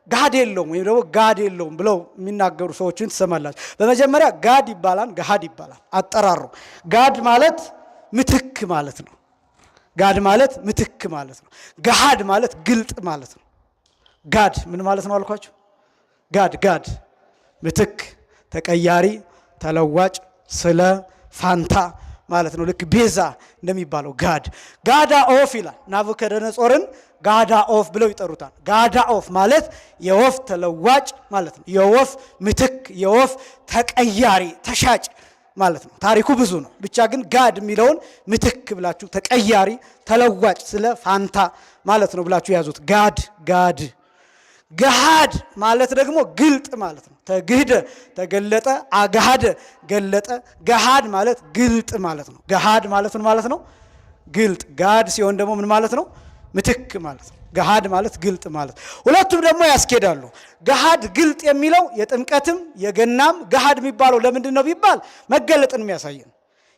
ጋድ የለውም ወይም ደግሞ ጋድ የለውም ብለው የሚናገሩ ሰዎችን ትሰማላችሁ። በመጀመሪያ ጋድ ይባላል፣ ገሃድ ይባላል አጠራሩ። ጋድ ማለት ምትክ ማለት ነው። ጋድ ማለት ምትክ ማለት ነው። ገሃድ ማለት ግልጥ ማለት ነው። ጋድ ምን ማለት ነው አልኳችሁ? ጋድ ምትክ፣ ተቀያሪ፣ ተለዋጭ፣ ስለ ፋንታ ማለት ነው። ልክ ቤዛ እንደሚባለው ጋዳ ኦፍ ይላል። ናቡከደነጾርን ጋዳ ኦፍ ብለው ይጠሩታል። ጋዳ ኦፍ ማለት የወፍ ተለዋጭ ማለት ነው። የወፍ ምትክ፣ የወፍ ተቀያሪ፣ ተሻጭ ማለት ነው። ታሪኩ ብዙ ነው። ብቻ ግን ጋድ የሚለውን ምትክ ብላችሁ ተቀያሪ፣ ተለዋጭ፣ ስለ ፋንታ ማለት ነው ብላችሁ ያዙት። ጋድ ገሃድ ማለት ደግሞ ግልጥ ማለት ነው። ተግህደ ተገለጠ፣ አጋሃደ ገለጠ። ገሃድ ማለት ግልጥ ማለት ነው። ገሃድ ማለት ምን ማለት ነው? ግልጥ። ጋድ ሲሆን ደግሞ ምን ማለት ነው? ምትክ ማለት ነው። ገሃድ ማለት ግልጥ ማለት። ሁለቱም ደግሞ ያስኬዳሉ። ገሃድ ግልጥ የሚለው የጥምቀትም የገናም ገሃድ የሚባለው ለምንድን ነው ቢባል መገለጥን የሚያሳይ ነው።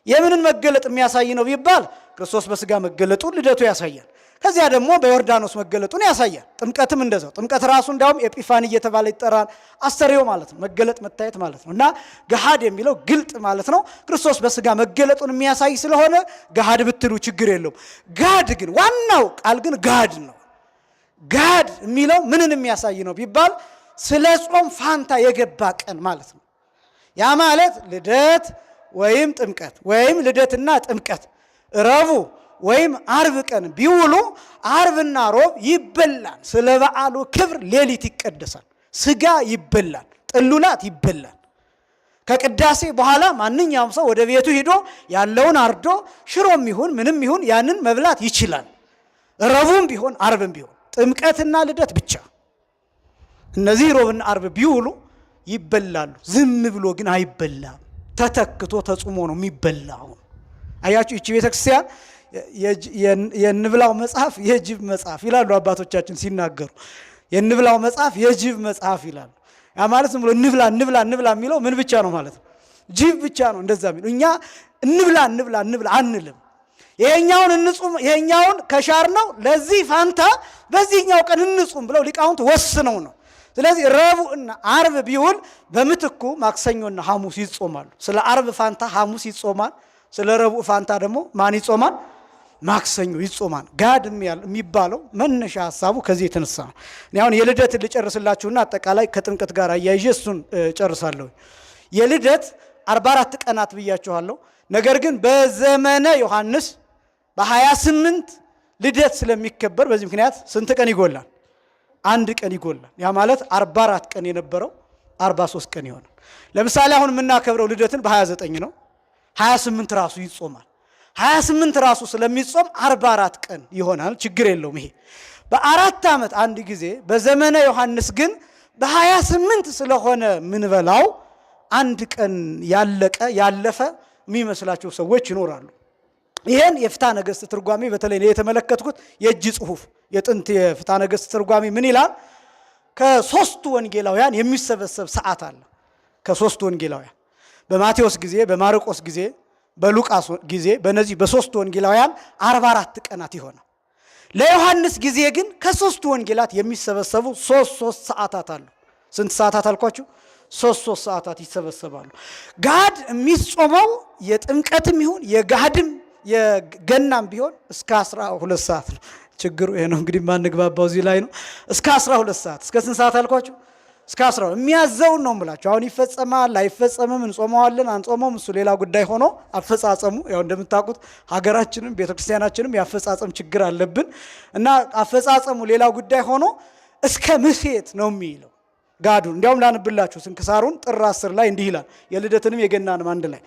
የምንን መገለጥ የሚያሳይ ነው ቢባል ክርስቶስ በስጋ መገለጡን ልደቱ ያሳያል። ከዚያ ደግሞ በዮርዳኖስ መገለጡን ያሳያል። ጥምቀትም እንደዛው። ጥምቀት ራሱ እንዳውም ኤጲፋኒ እየተባለ ይጠራል። አስተርእዮ ማለት ነው፣ መገለጥ መታየት ማለት ነው። እና ገሃድ የሚለው ግልጥ ማለት ነው። ክርስቶስ በስጋ መገለጡን የሚያሳይ ስለሆነ ገሃድ ብትሉ ችግር የለውም። ጋድ ግን ዋናው ቃል ግን ጋድ ነው። ጋድ የሚለው ምንን የሚያሳይ ነው ቢባል ስለ ጾም ፋንታ የገባ ቀን ማለት ነው። ያ ማለት ልደት ወይም ጥምቀት ወይም ልደትና ጥምቀት ረቡዕ ወይም አርብ ቀን ቢውሉ አርብና ሮብ ይበላል። ስለ በዓሉ ክብር ሌሊት ይቀደሳል። ስጋ ይበላል፣ ጥሉላት ይበላል። ከቅዳሴ በኋላ ማንኛውም ሰው ወደ ቤቱ ሂዶ ያለውን አርዶ ሽሮም ይሁን ምንም ይሁን ያንን መብላት ይችላል። ረቡዕም ቢሆን አርብም ቢሆን ጥምቀትና ልደት ብቻ እነዚህ ሮብና አርብ ቢውሉ ይበላሉ። ዝም ብሎ ግን አይበላም። ተተክቶ ተጾሞ ነው የሚበላው። አያችሁ እቺ ቤተክርስቲያን የንብላው መጽሐፍ የጅብ መጽሐፍ ይላሉ አባቶቻችን ሲናገሩ። የንብላው መጽሐፍ የጅብ መጽሐፍ ይላሉ። ያ ማለት ዝም ብሎ እንብላ እንብላ እንብላ የሚለው ምን ብቻ ነው ማለት ነው? ጅብ ብቻ ነው እንደዛ የሚለው። እኛ እንብላ እንብላ እንብላ አንልም። ይሄኛውን እንጹም፣ ይሄኛውን ከሻር ነው ለዚህ ፋንታ በዚህኛው ቀን እንጹም ብለው ሊቃውንት ወስነው ነው። ስለዚህ ረቡዕና አርብ ቢውል በምትኩ ማክሰኞና ሐሙስ ይጾማሉ። ስለ አርብ ፋንታ ሐሙስ ይጾማል። ስለ ረቡዕ ፋንታ ደግሞ ማን ይጾማል? ማክሰኞ ይጾማል። ጋድ የሚባለው መነሻ ሐሳቡ ከዚህ የተነሳ ነው። እኔ አሁን የልደት ልጨርስላችሁና አጠቃላይ ከጥምቀት ጋር አያይዤ እሱን ጨርሳለሁ። የልደት 44 ቀናት ብያችኋለሁ። ነገር ግን በዘመነ ዮሐንስ በ28 ልደት ስለሚከበር በዚህ ምክንያት ስንት ቀን ይጎላል? አንድ ቀን ይጎላል። ያ ማለት 44 ቀን የነበረው 43 ቀን ይሆናል። ለምሳሌ አሁን የምናከብረው ልደትን በ29 ነው። 28 ራሱ ይጾማል። 28 ራሱ ስለሚጾም 44 ቀን ይሆናል። ችግር የለውም። ይሄ በ4 ዓመት አንድ ጊዜ፣ በዘመነ ዮሐንስ ግን በ28 ስለሆነ ምንበላው አንድ ቀን ያለፈ የሚመስላቸው ሰዎች ይኖራሉ። ይሄን የፍትሐ ነገሥት ትርጓሜ በተለይ የተመለከትኩት የእጅ ጽሑፍ የጥንት የፍትሐ ነገሥት ትርጓሜ ምን ይላል? ከሶስቱ ወንጌላውያን የሚሰበሰብ ሰዓት አለ። ከሶስቱ ወንጌላውያን በማቴዎስ ጊዜ፣ በማርቆስ ጊዜ፣ በሉቃስ ጊዜ በእነዚህ በሶስቱ ወንጌላውያን 44 ቀናት ይሆናል። ለዮሐንስ ጊዜ ግን ከሶስቱ ወንጌላት የሚሰበሰቡ ሶስት ሰዓታት አሉ። ስንት ሰዓታት አልኳችሁ? ሶስት ሰዓታት ይሰበሰባሉ። ጋድ የሚጾመው የጥምቀትም ይሁን የጋድም የገናም ቢሆን እስከ 12 ሰዓት ነው። ችግሩ ይሄ ነው እንግዲህ ማንግባባው እዚህ ላይ ነው። እስከ 12 ሰዓት። እስከ ስንት ሰዓት አልኳችሁ? እስከ 12 የሚያዘውን ነው የምላችሁ። አሁን ይፈጸማል አይፈጸምም፣ እንጾመዋለን አንጾመውም፣ እሱ ሌላ ጉዳይ ሆኖ አፈጻጸሙ ያው እንደምታውቁት ሀገራችንም ቤተክርስቲያናችንም ያፈጻጸም ችግር አለብን እና አፈጻጸሙ ሌላ ጉዳይ ሆኖ እስከ ምሴት ነው የሚለው ጋዱ። እንዲያውም ላንብላችሁ ስንክሳሩን ጥር 10 ላይ እንዲህ ይላል። የልደትንም የገናንም አንድ ላይ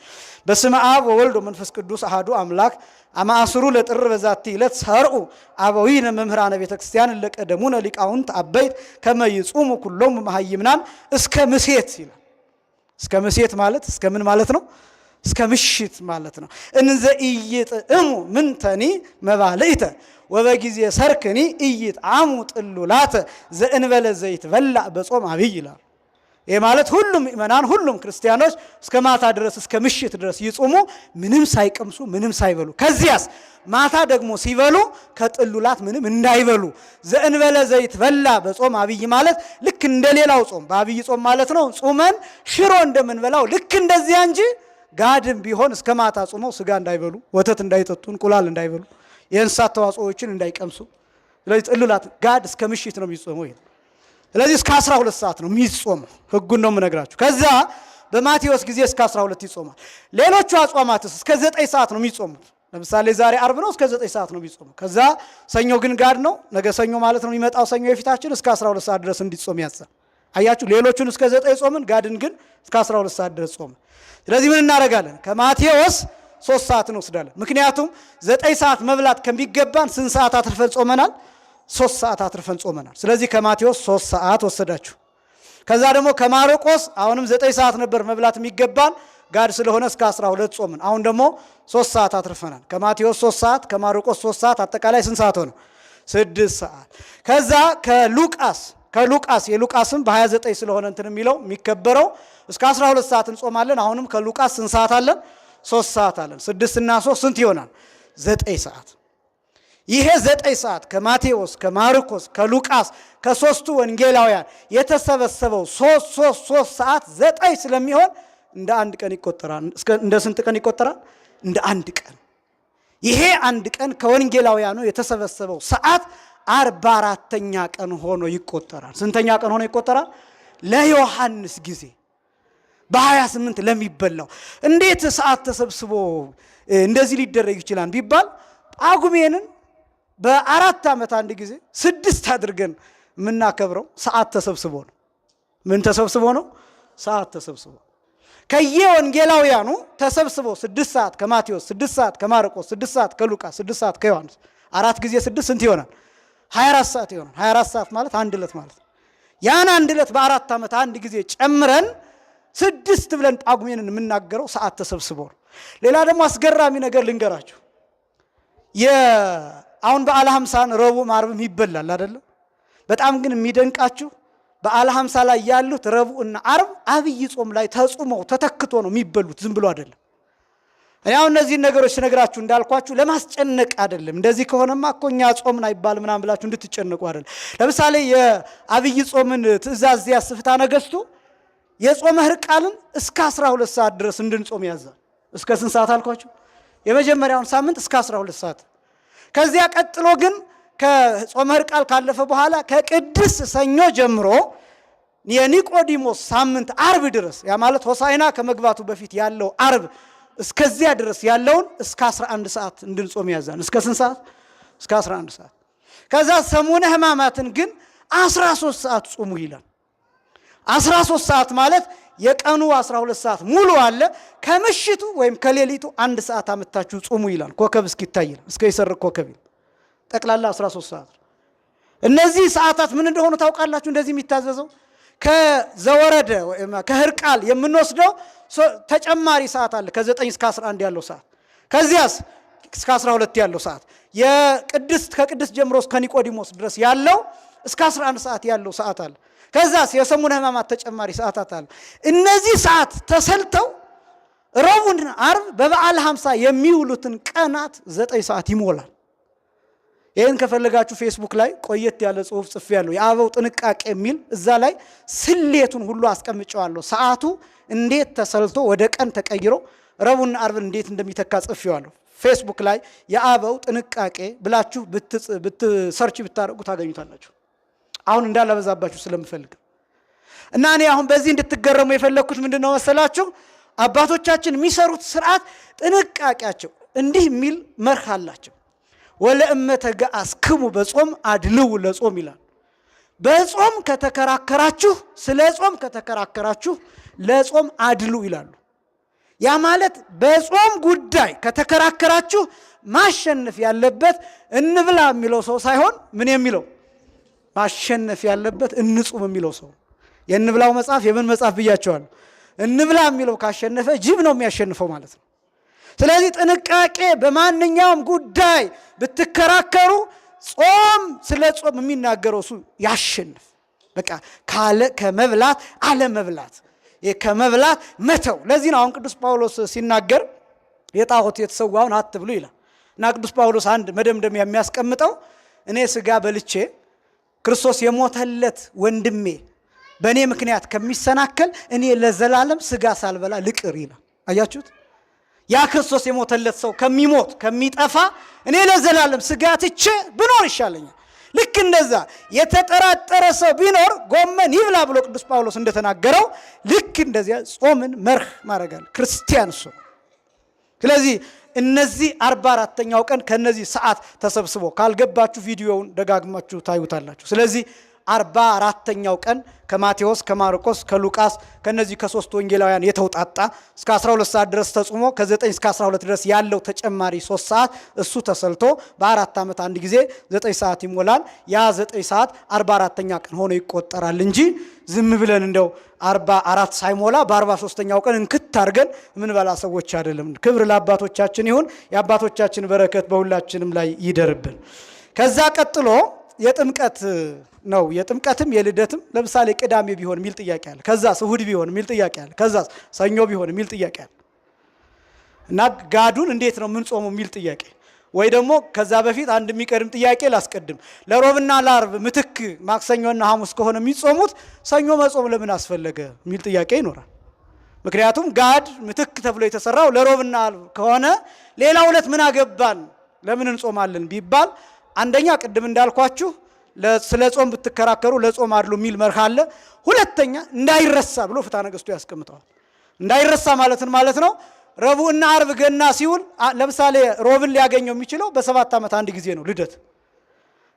በስመ አብ ወወልድ ወመንፈስ ቅዱስ አሐዱ አምላክ አማእስሩ ለጥር በዛቲ ዕለት ሰርዑ አበዊነ መምህራነ ቤተ ክርስቲያን ለቀደሙነ ሊቃውንት አበይት ከመ ይጹሙ ኩሎሙ መሃይምናን እስከ ምሴት ይላል። እስከ ምሴት ማለት እስከ ምን ማለት ነው? እስከ ምሽት ማለት ነው። እንዘ ኢይጥዕሙ ምንተኒ መባልዕተ ወበጊዜ ሰርክኒ ኢይጥዓሙ ጥሉላተ ዘእንበለ ዘይትበላዕ በጾም አብይ ይላል። ይህ ማለት ሁሉም ምእመናን ሁሉም ክርስቲያኖች እስከ ማታ ድረስ እስከ ምሽት ድረስ ይጾሙ፣ ምንም ሳይቀምሱ ምንም ሳይበሉ። ከዚያስ ማታ ደግሞ ሲበሉ ከጥሉላት ምንም እንዳይበሉ። ዘእንበለ ዘይትበላዕ በጾም አብይ ማለት ልክ እንደሌላው ጾም በአብይ ጾም ማለት ነው። ጾመን ሽሮ እንደምንበላው ልክ እንደዚያ እንጂ ጋድም ቢሆን እስከ ማታ ጾመው ስጋ እንዳይበሉ፣ ወተት እንዳይጠጡ፣ እንቁላል እንዳይበሉ፣ የእንስሳት ተዋጽኦዎችን እንዳይቀምሱ። ስለዚህ ጥሉላት ጋድ እስከ ምሽት ነው የሚጾመው። ይሄ ስለዚህ እስከ 12 ሰዓት ነው የሚጾመው። ህጉን ነው የምነግራችሁ። ከዛ በማቴዎስ ጊዜ እስከ 12 ይጾማል። ሌሎቹ አጽዋማትስ እስከ 9 ሰዓት ነው የሚጾሙት። ለምሳሌ ዛሬ አርብ ነው፣ እስከ 9 ሰዓት ነው የሚጾመው። ከዛ ሰኞ ግን ጋድ ነው። ነገ ሰኞ ማለት ነው የሚመጣው ሰኞ የፊታችን እስከ 12 ሰዓት ድረስ እንዲጾም ያዛል። አያችሁ፣ ሌሎቹን እስከ 9 ጾምን፣ ጋድን ግን እስከ 12 ሰዓት ድረስ ጾመ። ስለዚህ ምን እናደርጋለን? ከማቴዎስ 3 ሰዓት እንወስዳለን። ምክንያቱም 9 ሰዓት መብላት ከሚገባን ስንት ሰዓት አትርፈን ጾመናል? 3 ሰዓት አትርፈን ጾመናል። ስለዚህ ከማቴዎስ 3 ሰዓት ወሰዳችሁ። ከዛ ደግሞ ከማርቆስ አሁንም 9 ሰዓት ነበር መብላት የሚገባን፣ ጋድ ስለሆነ እስከ 12 ጾምን። አሁን ደግሞ 3 ሰዓት አትርፈናል። ከማቴዎስ 3 ሰዓት ከማርቆስ 3 ሰዓት አጠቃላይ ስንት ሰዓት ሆነ? 6 ሰዓት። ከዛ ከሉቃስ የሉቃስም በ29 ስለሆነ እንትን የሚለው የሚከበረው እስከ 12 ሰዓት እንጾማለን። አሁንም ከሉቃስ ስንት ሰዓት አለን? 3 ሰዓት አለን። 6 እና 3 ስንት ይሆናል? 9 ሰዓት። ይሄ 9 ሰዓት ከማቴዎስ ከማርቆስ ከሉቃስ ከሶስቱ ወንጌላውያን የተሰበሰበው 3 ሰዓት 9 ስለሚሆን እንደ አንድ ቀን ይቆጠራል። እንደ ስንት ቀን ይቆጠራል? እንደ አንድ ቀን። ይሄ አንድ ቀን ከወንጌላውያኑ የተሰበሰበው ሰዓት 44ኛ ቀን ሆኖ ይቆጠራል። ስንተኛ ቀን ሆኖ ይቆጠራል? ለዮሐንስ ጊዜ በ28 ለሚበላው እንዴት ሰዓት ተሰብስቦ እንደዚህ ሊደረግ ይችላል ቢባል ጳጉሜንን በ4 ዓመት አንድ ጊዜ 6 አድርገን የምናከብረው ሰዓት ተሰብስቦ ነው። ምን ተሰብስቦ ነው? ሰዓት ተሰብስቦ ከየወንጌላውያኑ ተሰብስቦ 6 ሰዓት ከማቴዎስ 6 ሰዓት ከማርቆስ 6 ሰዓት ከሉቃስ 6 ሰዓት ከዮሐንስ 4 ጊዜ 6 ስንት ይሆናል? 24 ሰዓት ይሆናል። 24 ሰዓት ማለት አንድ ዕለት ማለት ነው። ያን አንድ ዕለት በ4 ዓመት አንድ ጊዜ ጨምረን 6 ብለን ጳጉሜንን የምናገረው ሰዓት ተሰብስቦ ነው። ሌላ ደግሞ አስገራሚ ነገር ልንገራችሁ። አሁን በዓለ ሃምሳን ረቡዕ ዓርብም ይበላል አይደለም? በጣም ግን የሚደንቃችሁ በዓለ ሃምሳ ላይ ያሉት ረቡዕና ዓርብ አብይ ጾም ላይ ተጾመው ተተክቶ ነው የሚበሉት፣ ዝም ብሎ አይደለም። እኔ አሁን እነዚህን ነገሮች ስነግራችሁ እንዳልኳችሁ ለማስጨነቅ አይደለም። እንደዚህ ከሆነማ እኮ እኛ ጾምን አይባል ምናምን ብላችሁ እንድትጨነቁ አይደለም። ለምሳሌ የአብይ ጾምን ትእዛዝ ያስፍታ ነገሥቱ የጾመ ሕርቃልን እስከ 12 ሰዓት ድረስ እንድንጾም ያዛል። እስከ ስንት ሰዓት አልኳችሁ? የመጀመሪያውን ሳምንት እስከ 12 ሰዓት። ከዚያ ቀጥሎ ግን ከጾመ ሕርቃል ካለፈ በኋላ ከቅድስ ሰኞ ጀምሮ የኒቆዲሞስ ሳምንት ዓርብ ድረስ ያ ማለት ሆሳዕና ከመግባቱ በፊት ያለው ዓርብ እስከዚያ ድረስ ያለውን እስከ 11 ሰዓት እንድንጾም ያዛን። እስከ ስንት ሰዓት? እስከ 11 ሰዓት። ከዛ ሰሙነ ሕማማትን ግን 13 ሰዓት ጾሙ ይላል። 13 ሰዓት ማለት የቀኑ 12 ሰዓት ሙሉ አለ። ከምሽቱ ወይም ከሌሊቱ 1 ሰዓት አመታችሁ ጾሙ ይላል። ኮከብ እስኪታይ እስከ ይሰርቅ ኮከብ ጠቅላላ 13 ሰዓት። እነዚህ ሰዓታት ምን እንደሆኑ ታውቃላችሁ? እንደዚህ የሚታዘዘው ከዘወረደ ወይም ከሕርቃል የምንወስደው ተጨማሪ ሰዓት አለ። ከ9 እስከ 11 ያለው ሰዓት፣ ከዚያስ እስከ 12 ያለው ሰዓት፣ ከቅድስት ጀምሮ እስከ ኒቆዲሞስ ድረስ ያለው እስከ 11 ሰዓት ያለው ሰዓት አለ። ከዛስ የሰሙነ ሕማማት ተጨማሪ ሰዓታት አለ። እነዚህ ሰዓት ተሰልተው ረቡዕና ዓርብ በበዓለ ሃምሳ የሚውሉትን ቀናት 9 ሰዓት ይሞላል። ይህን ከፈለጋችሁ ፌስቡክ ላይ ቆየት ያለ ጽሑፍ ጽፌያለሁ፣ የአበው ጥንቃቄ የሚል እዛ ላይ ስሌቱን ሁሉ አስቀምጨዋለሁ። ሰዓቱ እንዴት ተሰልቶ ወደ ቀን ተቀይሮ ረቡዕና ዓርብን እንዴት እንደሚተካ ጽፌዋለሁ። ፌስቡክ ላይ የአበው ጥንቃቄ ብላችሁ ሰርች ብታደርጉ ታገኙታላችሁ። አሁን እንዳላበዛባችሁ ስለምፈልግ እና እኔ አሁን በዚህ እንድትገረሙ የፈለግኩት ምንድን ነው መሰላችሁ? አባቶቻችን የሚሰሩት ስርዓት ጥንቃቄያቸው እንዲህ የሚል መርህ አላቸው። ወለእመ ተገአስክሙ በጾም አድልው ለጾም ይላል። በጾም ከተከራከራችሁ፣ ስለ ጾም ከተከራከራችሁ ለጾም አድሉ ይላሉ። ያ ማለት በጾም ጉዳይ ከተከራከራችሁ ማሸነፍ ያለበት እንብላ የሚለው ሰው ሳይሆን ምን የሚለው ማሸነፍ ያለበት እንጹም የሚለው ሰው። የእንብላው መጽሐፍ የምን መጽሐፍ ብያቸዋለሁ? እንብላ የሚለው ካሸነፈ ጅብ ነው የሚያሸንፈው ማለት ነው። ስለዚህ ጥንቃቄ፣ በማንኛውም ጉዳይ ብትከራከሩ ጾም ስለ ጾም የሚናገረው እሱ ያሸንፍ። በቃ ከመብላት አለመብላት፣ ከመብላት መተው። ለዚህ ነው አሁን ቅዱስ ጳውሎስ ሲናገር የጣዖት የተሰዋውን አትብሉ ይላል። እና ቅዱስ ጳውሎስ አንድ መደምደሚያ የሚያስቀምጠው እኔ ስጋ በልቼ ክርስቶስ የሞተለት ወንድሜ በእኔ ምክንያት ከሚሰናከል እኔ ለዘላለም ስጋ ሳልበላ ልቅር ይላል። አያችሁት? ያ ክርስቶስ የሞተለት ሰው ከሚሞት ከሚጠፋ እኔ ለዘላለም ስጋ ትቼ ብኖር ይሻለኛል። ልክ እንደዛ የተጠራጠረ ሰው ቢኖር ጎመን ይብላ ብሎ ቅዱስ ጳውሎስ እንደተናገረው ልክ እንደዚያ ጾምን መርህ ማድረጋል ክርስቲያን ሰው። ስለዚህ እነዚህ 44ኛው ቀን ከነዚህ ሰዓት ተሰብስቦ ካልገባችሁ ቪዲዮውን ደጋግማችሁ ታዩታላችሁ። ስለዚህ 44ኛው ቀን ከማቴዎስ ከማርቆስ ከሉቃስ ከነዚህ ከሶስት ወንጌላውያን የተውጣጣ እስከ 12 ሰዓት ድረስ ተጾሞ ከ9 እስከ 12 ድረስ ያለው ተጨማሪ 3 ሰዓት እሱ ተሰልቶ በ4 ዓመት አንድ ጊዜ 9 ሰዓት ይሞላል። ያ 9 ሰዓት 44ኛ ቀን ሆኖ ይቆጠራል እንጂ ዝም ብለን እንደው 44 ሳይሞላ በ43ኛው ቀን እንክት አድርገን ምንበላ ሰዎች አይደለም። ክብር ለአባቶቻችን ይሁን። የአባቶቻችን በረከት በሁላችንም ላይ ይደርብን። ከዛ ቀጥሎ የጥምቀት ነው። የጥምቀትም የልደትም ለምሳሌ ቅዳሜ ቢሆን የሚል ጥያቄ አለ። ከዛስ እሁድ ቢሆን የሚል ጥያቄ አለ። ከዛስ ሰኞ ቢሆን የሚል ጥያቄ አለ። እና ጋዱን እንዴት ነው ምን ጾሙ የሚል ጥያቄ ወይ ደግሞ ከዛ በፊት አንድ የሚቀድም ጥያቄ ላስቀድም ለሮብና ለአርብ ምትክ ማክሰኞና ሐሙስ ከሆነ የሚጾሙት ሰኞ መጾም ለምን አስፈለገ የሚል ጥያቄ ይኖራል ምክንያቱም ጋድ ምትክ ተብሎ የተሰራው ለሮብና አርብ ከሆነ ሌላው ዕለት ምን አገባን ለምን እንጾማለን ቢባል አንደኛ ቅድም እንዳልኳችሁ ስለ ጾም ብትከራከሩ ለጾም አይደሉ የሚል መርህ አለ ሁለተኛ እንዳይረሳ ብሎ ፍትሐ ነገሥቱ ያስቀምጠዋል እንዳይረሳ ማለት ነው ረቡዕና አርብ ገና ሲውል ለምሳሌ ሮብን ሊያገኘው የሚችለው በ7 ዓመት አንድ ጊዜ ነው ልደት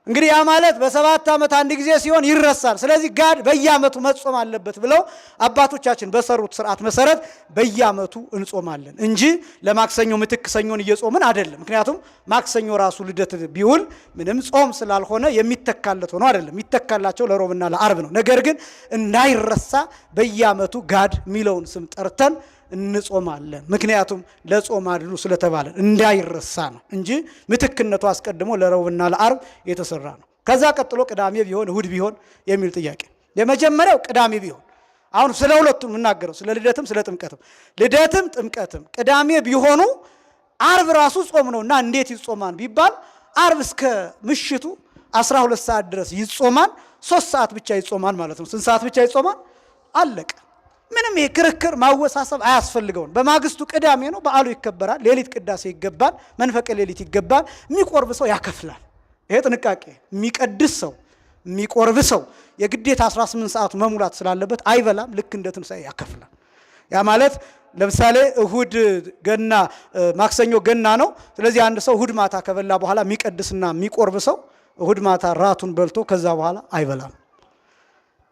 እንግዲህ ያ ማለት በ7 ዓመት አንድ ጊዜ ሲሆን ይረሳል ስለዚህ ጋድ በየዓመቱ መጾም አለበት ብለው አባቶቻችን በሰሩት ሥርዓት መሰረት በየዓመቱ እንጾማለን እንጂ ለማክሰኞ ምትክ ሰኞን እየጾምን አይደለም ምክንያቱም ማክሰኞ ራሱ ልደት ቢውል ምንም ጾም ስላልሆነ የሚተካለት ሆኖ አይደለም ይተካላቸው ለሮብና ለአርብ ነው ነገር ግን እንዳይረሳ በየዓመቱ ጋድ ሚለውን ስም ጠርተን እንጾማለን ምክንያቱም ለጾም አድሉ ስለተባለ እንዳይረሳ ነው እንጂ ምትክነቱ አስቀድሞ ለረቡዕና ለአርብ የተሰራ ነው ከዛ ቀጥሎ ቅዳሜ ቢሆን እሁድ ቢሆን የሚል ጥያቄ የመጀመሪያው ቅዳሜ ቢሆን አሁን ስለ ሁለቱም እናገረው ስለ ልደትም ስለ ጥምቀትም ልደትም ጥምቀትም ቅዳሜ ቢሆኑ አርብ ራሱ ጾም ነውና እንዴት ይጾማል ቢባል አርብ እስከ ምሽቱ 12 ሰዓት ድረስ ይጾማል 3 ሰዓት ብቻ ይጾማል ማለት ነው ስንት ሰዓት ብቻ ይጾማል አለቀ ምንም የክርክር ማወሳሰብ አያስፈልገውም በማግስቱ ቅዳሜ ነው በዓሉ ይከበራል ሌሊት ቅዳሴ ይገባል መንፈቀ ሌሊት ይገባል የሚቆርብ ሰው ያከፍላል ይሄ ጥንቃቄ የሚቀድስ ሰው የሚቆርብ ሰው የግዴታ 18 ሰዓቱ መሙላት ስላለበት አይበላም ልክ እንደ ትንሣኤ ያከፍላል ያ ማለት ለምሳሌ እሁድ ገና ማክሰኞ ገና ነው ስለዚህ አንድ ሰው እሁድ ማታ ከበላ በኋላ የሚቀድስና የሚቆርብ ሰው እሁድ ማታ ራቱን በልቶ ከዛ በኋላ አይበላም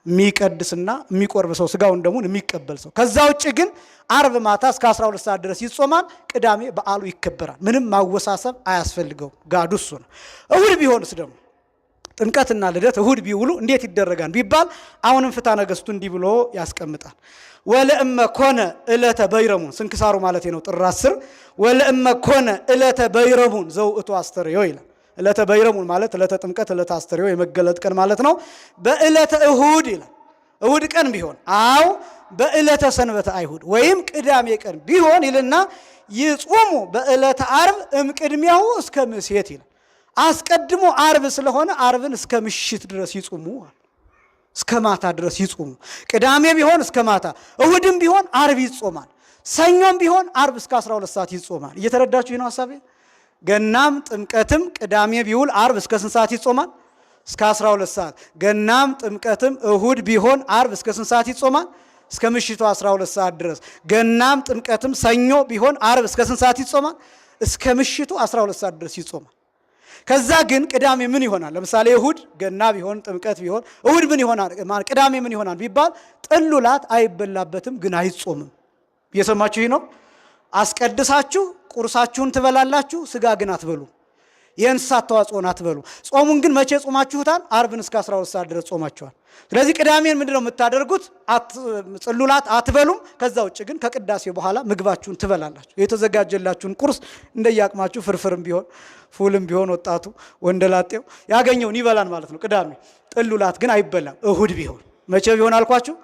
የሚቀድስና የሚቆርብ ሰው ስጋውን ደሙን የሚቀበል ሰው ከዛ ውጪ ግን አርብ ማታ እስከ 12 ሰዓት ድረስ ይጾማል ቅዳሜ በዓሉ ይከበራል ምንም ማወሳሰብ አያስፈልገው ጋዱ እሱ ነው እሁድ ቢሆንስ ደግሞ ጥምቀትና ልደት እሁድ ቢውሉ እንዴት ይደረጋል ቢባል አሁንም ፍትሐ ነገሥቱ እንዲህ ብሎ ያስቀምጣል ወለእመ ኮነ ዕለተ በይረሙን ስንክሳሩ ማለት ነው ጥር 10 ወለእመ ኮነ ዕለተ በይረሙን ዘውእቱ አስተርእዮ ይላል ዕለተ በይረሙን ማለት ዕለተ ጥምቀት ዕለተ አስተርእዮ የመገለጥ ቀን ማለት ነው በዕለተ እሁድ ይላል እሁድ ቀን ቢሆን አው በዕለተ ሰንበተ አይሁድ ወይም ቅዳሜ ቀን ቢሆን ይልና ይጾሙ በዕለተ አርብ እምቅድሚያው እስከ ምሴት ይላል አስቀድሞ አርብ ስለሆነ አርብን እስከ ምሽት ድረስ ይጾሙ እስከ ማታ ድረስ ይጾሙ ቅዳሜ ቢሆን እስከ ማታ እሁድም ቢሆን አርብ ይጾማል ሰኞም ቢሆን አርብ እስከ 12 ሰዓት ይጾማል እየተረዳችሁ ነው ሐሳቤ ገናም ጥምቀትም ቅዳሜ ቢውል አርብ እስከ ስንት ሰዓት ይጾማል እስከ 12 ሰዓት ገናም ጥምቀትም እሁድ ቢሆን አርብ እስከ ስንት ሰዓት ይጾማል እስከ ምሽቱ 12 ሰዓት ድረስ ገናም ጥምቀትም ሰኞ ቢሆን አርብ እስከ ስንት ሰዓት ይጾማል እስከ ምሽቱ 12 ሰዓት ድረስ ይጾማል ከዛ ግን ቅዳሜ ምን ይሆናል ለምሳሌ እሁድ ገና ቢሆን ጥምቀት ቢሆን እሁድ ምን ይሆናል ቅዳሜ ምን ይሆናል ቢባል ጥሉላት አይበላበትም ግን አይጾምም እየሰማችሁ ነው አስቀድሳችሁ ቁርሳችሁን ትበላላችሁ ስጋ ግን አትበሉ የእንስሳት ተዋጽኦን አትበሉ ጾሙን ግን መቼ ጾማችሁታል አርብን እስከ 12 ሰዓት ድረስ ጾማችኋል ስለዚህ ቅዳሜን ምንድነው የምታደርጉት ጽሉላት አትበሉም ከዛ ውጭ ግን ከቅዳሴ በኋላ ምግባችሁን ትበላላችሁ የተዘጋጀላችሁን ቁርስ እንደያቅማችሁ ፍርፍርም ቢሆን ፉልም ቢሆን ወጣቱ ወንደላጤው ያገኘውን ይበላል ማለት ነው ቅዳሜ ጥሉላት ግን አይበላም እሁድ ቢሆን መቼ ቢሆን አልኳችሁ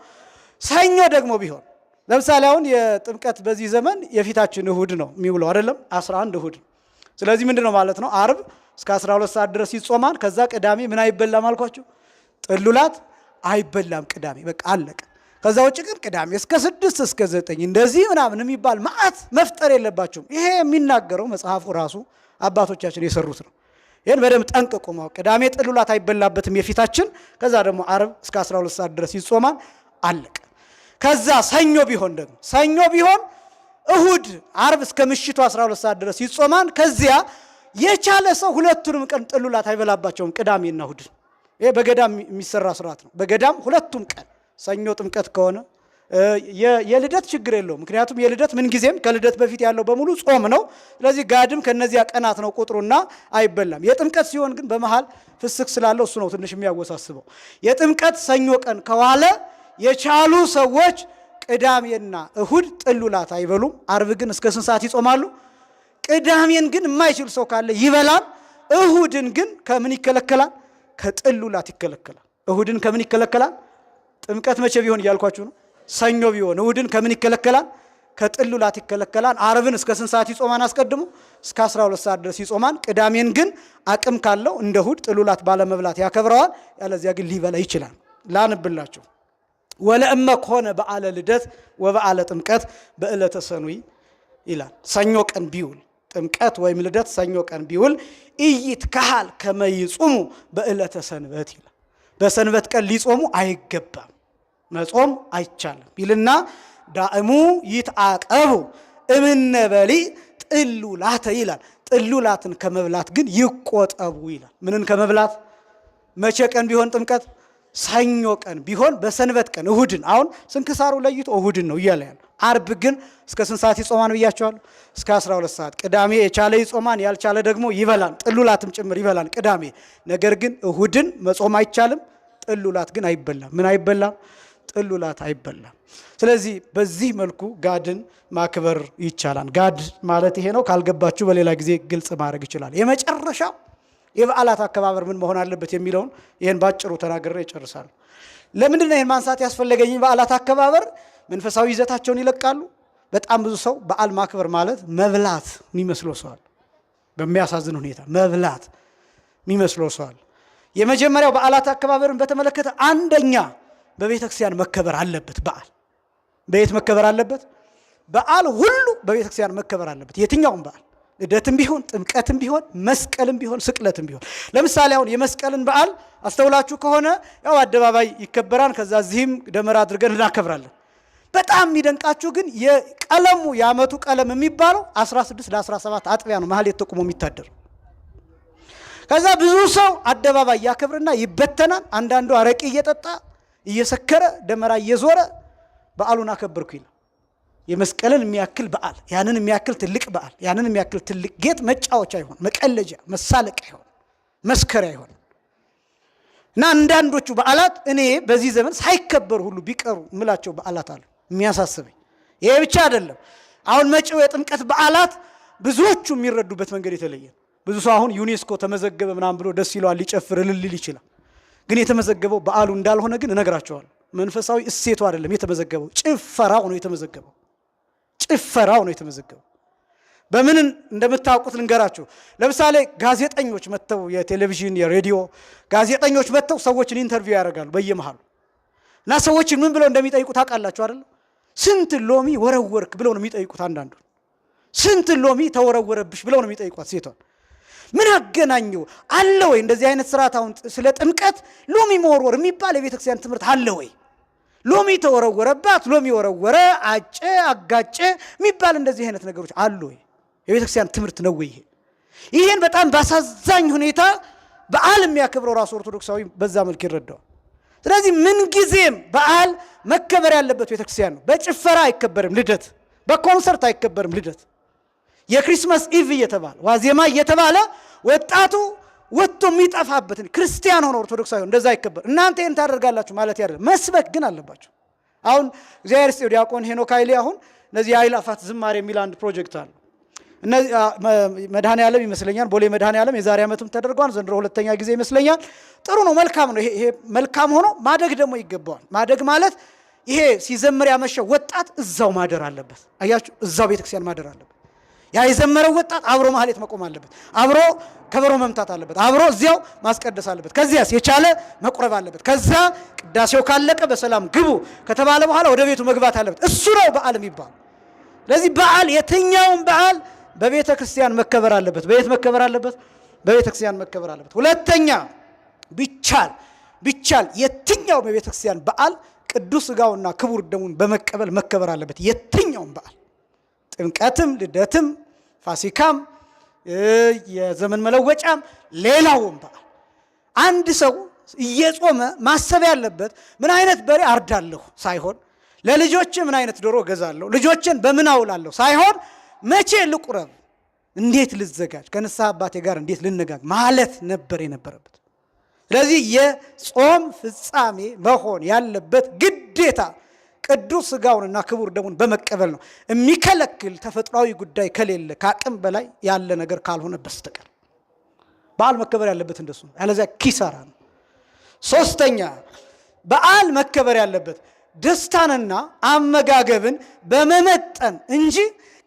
ሰኞ ደግሞ ቢሆን ለምሳሌ አሁን የጥምቀት በዚህ ዘመን የፊታችን እሁድ ነው የሚውለው አይደለም 11 እሁድ ስለዚህ ምንድነው ማለት ነው አርብ እስከ 12 ሰዓት ድረስ ይጾማል ከዛ ቅዳሜ ምን አይበላም አልኳችሁ ጥሉላት አይበላም ቅዳሜ በቃ አለቀ ከዛ ውጭ ግን ቅዳሜ እስከ 6 እስከ 9 እንደዚህ ምናምን የሚባል ማአት መፍጠር የለባችሁም ይሄ የሚናገረው መጽሐፉ ራሱ አባቶቻችን የሰሩት ነው ይሄን በደም ጠንቅቁ ማው ቅዳሜ ጥሉላት አይበላበትም የፊታችን ከዛ ደግሞ አርብ እስከ 12 ሰዓት ድረስ ይጾማል አለቀ ከዛ ሰኞ ቢሆን ደግሞ ሰኞ ቢሆን እሁድ አርብ እስከ ምሽቱ 12 ሰዓት ድረስ ይጾማል ከዚያ የቻለ ሰው ሁለቱንም ቀን ጥሉላት አይበላባቸውም ቅዳሜና እሁድ ይሄ በገዳም የሚሰራ ስርዓት ነው በገዳም ሁለቱም ቀን ሰኞ ጥምቀት ከሆነ የልደት ችግር የለውም ምክንያቱም የልደት ምን ጊዜም ከልደት በፊት ያለው በሙሉ ጾም ነው ስለዚህ ጋድም ከነዚያ ቀናት ነው ቁጥሩና አይበላም የጥምቀት ሲሆን ግን በመሃል ፍስክ ስላለው እሱ ነው ትንሽ የሚያወሳስበው የጥምቀት ሰኞ ቀን ከዋለ የቻሉ ሰዎች ቅዳሜና እሁድ ጥሉላት አይበሉም አርብ ግን እስከ ስንት ሰዓት ይጾማሉ ቅዳሜን ግን የማይችል ሰው ካለ ይበላል እሁድን ግን ከምን ይከለከላል ከጥሉላት ይከለከላል እሁድን ከምን ይከለከላል ጥምቀት መቼ ቢሆን እያልኳችሁ ነው ሰኞ ቢሆን እሁድን ከምን ይከለከላል ከጥሉላት ይከለከላል። ዓርብን እስከ ስንት ሰዓት ይጾማን? አስቀድሞ እስከ 12 ሰዓት ድረስ ይጾማን። ቅዳሜን ግን አቅም ካለው እንደ እሑድ ጥሉላት ባለመብላት ያከብረዋል። ያለዚያ ግን ሊበላ ይችላል። ላንብላችሁ። ወለእመ ከሆነ በዓለ ልደት ወበዓለ ጥምቀት በዕለተ ሰኑይ ይላል። ሰኞ ቀን ቢውል ጥምቀት ወይም ልደት ሰኞ ቀን ቢውል ኢይትከሃል ከመ ይጹሙ በዕለተ ሰንበት ይላል። በሰንበት ቀን ሊጾሙ አይገባም፣ መጾም አይቻልም ይልና ዳእሙ ይትዓቀቡ እምነ በሊዕ ጥሉላተ ይላል። ጥሉላትን ከመብላት ግን ይቆጠቡ ይላል። ምንን ከመብላት? መቼ ቀን ቢሆን ጥምቀት? ሰኞ ቀን ቢሆን በሰንበት ቀን እሁድን፣ አሁን ስንክሳሩ ለይቶ እሁድን ነው እያለ ያለ። ዓርብ ግን እስከ ስንት ሰዓት ይጾማን ብያቸዋለሁ? እስከ 12 ሰዓት። ቅዳሜ የቻለ ይጾማን፣ ያልቻለ ደግሞ ይበላል፣ ጥሉላትም ጭምር ይበላል ቅዳሜ። ነገር ግን እሁድን መጾም አይቻልም። ጥሉላት ግን አይበላም። ምን አይበላም? ጥሉላት አይበላም። ስለዚህ በዚህ መልኩ ጋድን ማክበር ይቻላል። ጋድ ማለት ይሄ ነው። ካልገባችሁ በሌላ ጊዜ ግልጽ ማድረግ ይችላል። የመጨረሻ የበዓላት አከባበር ምን መሆን አለበት የሚለውን ይህን ባጭሩ ተናግሬ ይጨርሳል። ለምንድን ነው ይህን ማንሳት ያስፈለገኝ? በዓላት አከባበር መንፈሳዊ ይዘታቸውን ይለቃሉ። በጣም ብዙ ሰው በዓል ማክበር ማለት መብላት የሚመስለው ሰዋል። በሚያሳዝን ሁኔታ መብላት የሚመስለው ሰዋል። የመጀመሪያው በዓላት አከባበርን በተመለከተ አንደኛ በቤተ ክርስቲያን መከበር አለበት። በዓል በየት መከበር አለበት? በዓል ሁሉ በቤተ ክርስቲያን መከበር አለበት። የትኛውም በዓል ልደትም ቢሆን ጥምቀትም ቢሆን መስቀልም ቢሆን ስቅለትም ቢሆን። ለምሳሌ አሁን የመስቀልን በዓል አስተውላችሁ ከሆነ ያው አደባባይ ይከበራል። ከዛ እዚህም ደመራ አድርገን እናከብራለን። በጣም የሚደንቃችሁ ግን የቀለሙ የዓመቱ ቀለም የሚባለው 16 ለ17 አጥቢያ ነው ማህሌት ተቆሞ የሚታደር። ከዛ ብዙ ሰው አደባባይ ያከብርና ይበተናል። አንዳንዱ አረቂ እየጠጣ እየሰከረ ደመራ እየዞረ በዓሉን አከበርኩ ይላል። የመስቀልን የሚያክል በዓል፣ ያንን የሚያክል ትልቅ በዓል፣ ያንን የሚያክል ትልቅ ጌጥ መጫወቻ ይሆን፣ መቀለጃ መሳለቂያ ይሆን፣ መስከሪያ ይሆን እና አንዳንዶቹ በዓላት እኔ በዚህ ዘመን ሳይከበሩ ሁሉ ቢቀሩ ምላቸው በዓላት አሉ። የሚያሳስበኝ ይሄ ብቻ አይደለም። አሁን መጪው የጥምቀት በዓላት ብዙዎቹ የሚረዱበት መንገድ የተለየ። ብዙ ሰው አሁን ዩኔስኮ ተመዘገበ ምናምን ብሎ ደስ ይለዋል፣ ሊጨፍር እልል ይችላል። ግን የተመዘገበው በዓሉ እንዳልሆነ ግን እነግራቸዋለሁ። መንፈሳዊ እሴቱ አይደለም የተመዘገበው፣ ጭፈራው ነው የተመዘገበው። ጭፈራው ነው የተመዘገበው። በምን እንደምታውቁት ልንገራችሁ። ለምሳሌ ጋዜጠኞች መጥተው፣ የቴሌቪዥን የሬዲዮ ጋዜጠኞች መጥተው ሰዎችን ኢንተርቪው ያደርጋሉ በየመሃሉ እና ሰዎችን ምን ብለው እንደሚጠይቁት ታውቃላችሁ አይደል? ስንት ሎሚ ወረወርክ ብለው ነው የሚጠይቁት። አንዳንዱ ስንት ሎሚ ተወረወረብሽ ብለው ነው የሚጠይቋት ሴቷን። ምን አገናኘው አለ ወይ እንደዚህ አይነት ስርዓት? አሁን ስለ ጥምቀት ሎሚ መወርወር የሚባል የቤተክርስቲያን ትምህርት አለ ወይ? ሎሚ ተወረወረባት፣ ሎሚ ወረወረ፣ አጨ አጋጨ የሚባል እንደዚህ አይነት ነገሮች አሉ ወይ? የቤተክርስቲያን ትምህርት ነው ወይ? ይሄን በጣም ባሳዛኝ ሁኔታ በዓል የሚያከብረው ራሱ ኦርቶዶክሳዊ በዛ መልክ ይረዳዋል። ስለዚህ ምን ጊዜም በዓል መከበር ያለበት ቤተክርስቲያን ነው። በጭፈራ አይከበርም ልደት፣ በኮንሰርት አይከበርም ልደት። የክሪስማስ ኢቭ እየተባለ ዋዜማ እየተባለ ወጣቱ ወጥቶ የሚጠፋበትን ክርስቲያን ሆኖ ኦርቶዶክሳዊ እንደዛ አይከበር። እናንተ ይህን ታደርጋላችሁ ማለት አይደለም፣ መስበክ ግን አለባችሁ። አሁን እግዚአብሔር ይስጥው ዲያቆን ሄኖክ ኃይሌ አሁን እነዚህ አእላፋት ዝማሬ የሚል አንድ ፕሮጀክት አለ። እነዚህ መድኃኔዓለም ይመስለኛል፣ ቦሌ መድኃኔዓለም የዛሬ ዓመትም ተደርጓል። ዘንድሮ ሁለተኛ ጊዜ ይመስለኛል። ጥሩ ነው፣ መልካም ነው። ይሄ መልካም ሆኖ ማደግ ደግሞ ይገባዋል። ማደግ ማለት ይሄ ሲዘምር ያመሸው ወጣት እዛው ማደር አለበት። አያችሁ፣ እዛው ቤተክርስቲያን ማደር አለበት። ያ የዘመረው ወጣት አብሮ ማህሌት መቆም አለበት፣ አብሮ ከበሮ መምታት አለበት፣ አብሮ እዚያው ማስቀደስ አለበት። ከዚያስ የቻለ መቁረብ አለበት። ከዛ ቅዳሴው ካለቀ በሰላም ግቡ ከተባለ በኋላ ወደ ቤቱ መግባት አለበት። እሱ ነው በዓል የሚባል። ስለዚህ በዓል የትኛውም በዓል በቤተ ክርስቲያን መከበር አለበት። በየት መከበር አለበት? በቤተ ክርስቲያን መከበር አለበት። ሁለተኛ ቢቻል የትኛውም የቤተ ክርስቲያን በዓል ቅዱስ ሥጋውና ክቡር ደሙን በመቀበል መከበር አለበት። የትኛውም በዓል ጥምቀትም፣ ልደትም፣ ፋሲካም፣ የዘመን መለወጫም ሌላውም በዓል አንድ ሰው እየጾመ ማሰብ ያለበት ምን አይነት በሬ አርዳለሁ ሳይሆን፣ ለልጆቼ ምን አይነት ዶሮ እገዛለሁ፣ ልጆችን በምን አውላለሁ ሳይሆን፣ መቼ ልቁረብ፣ እንዴት ልዘጋጅ፣ ከንስሐ አባቴ ጋር እንዴት ልነጋግ ማለት ነበር የነበረበት። ስለዚህ የጾም ፍጻሜ መሆን ያለበት ግዴታ ቅዱስ ሥጋውንና ክቡር ደሙን በመቀበል ነው። የሚከለክል ተፈጥሯዊ ጉዳይ ከሌለ፣ ከአቅም በላይ ያለ ነገር ካልሆነ በስተቀር በዓል መከበር ያለበት እንደሱ ነው። ያለዚያ ኪሳራ ነው። ሶስተኛ በዓል መከበር ያለበት ደስታንና አመጋገብን በመመጠን እንጂ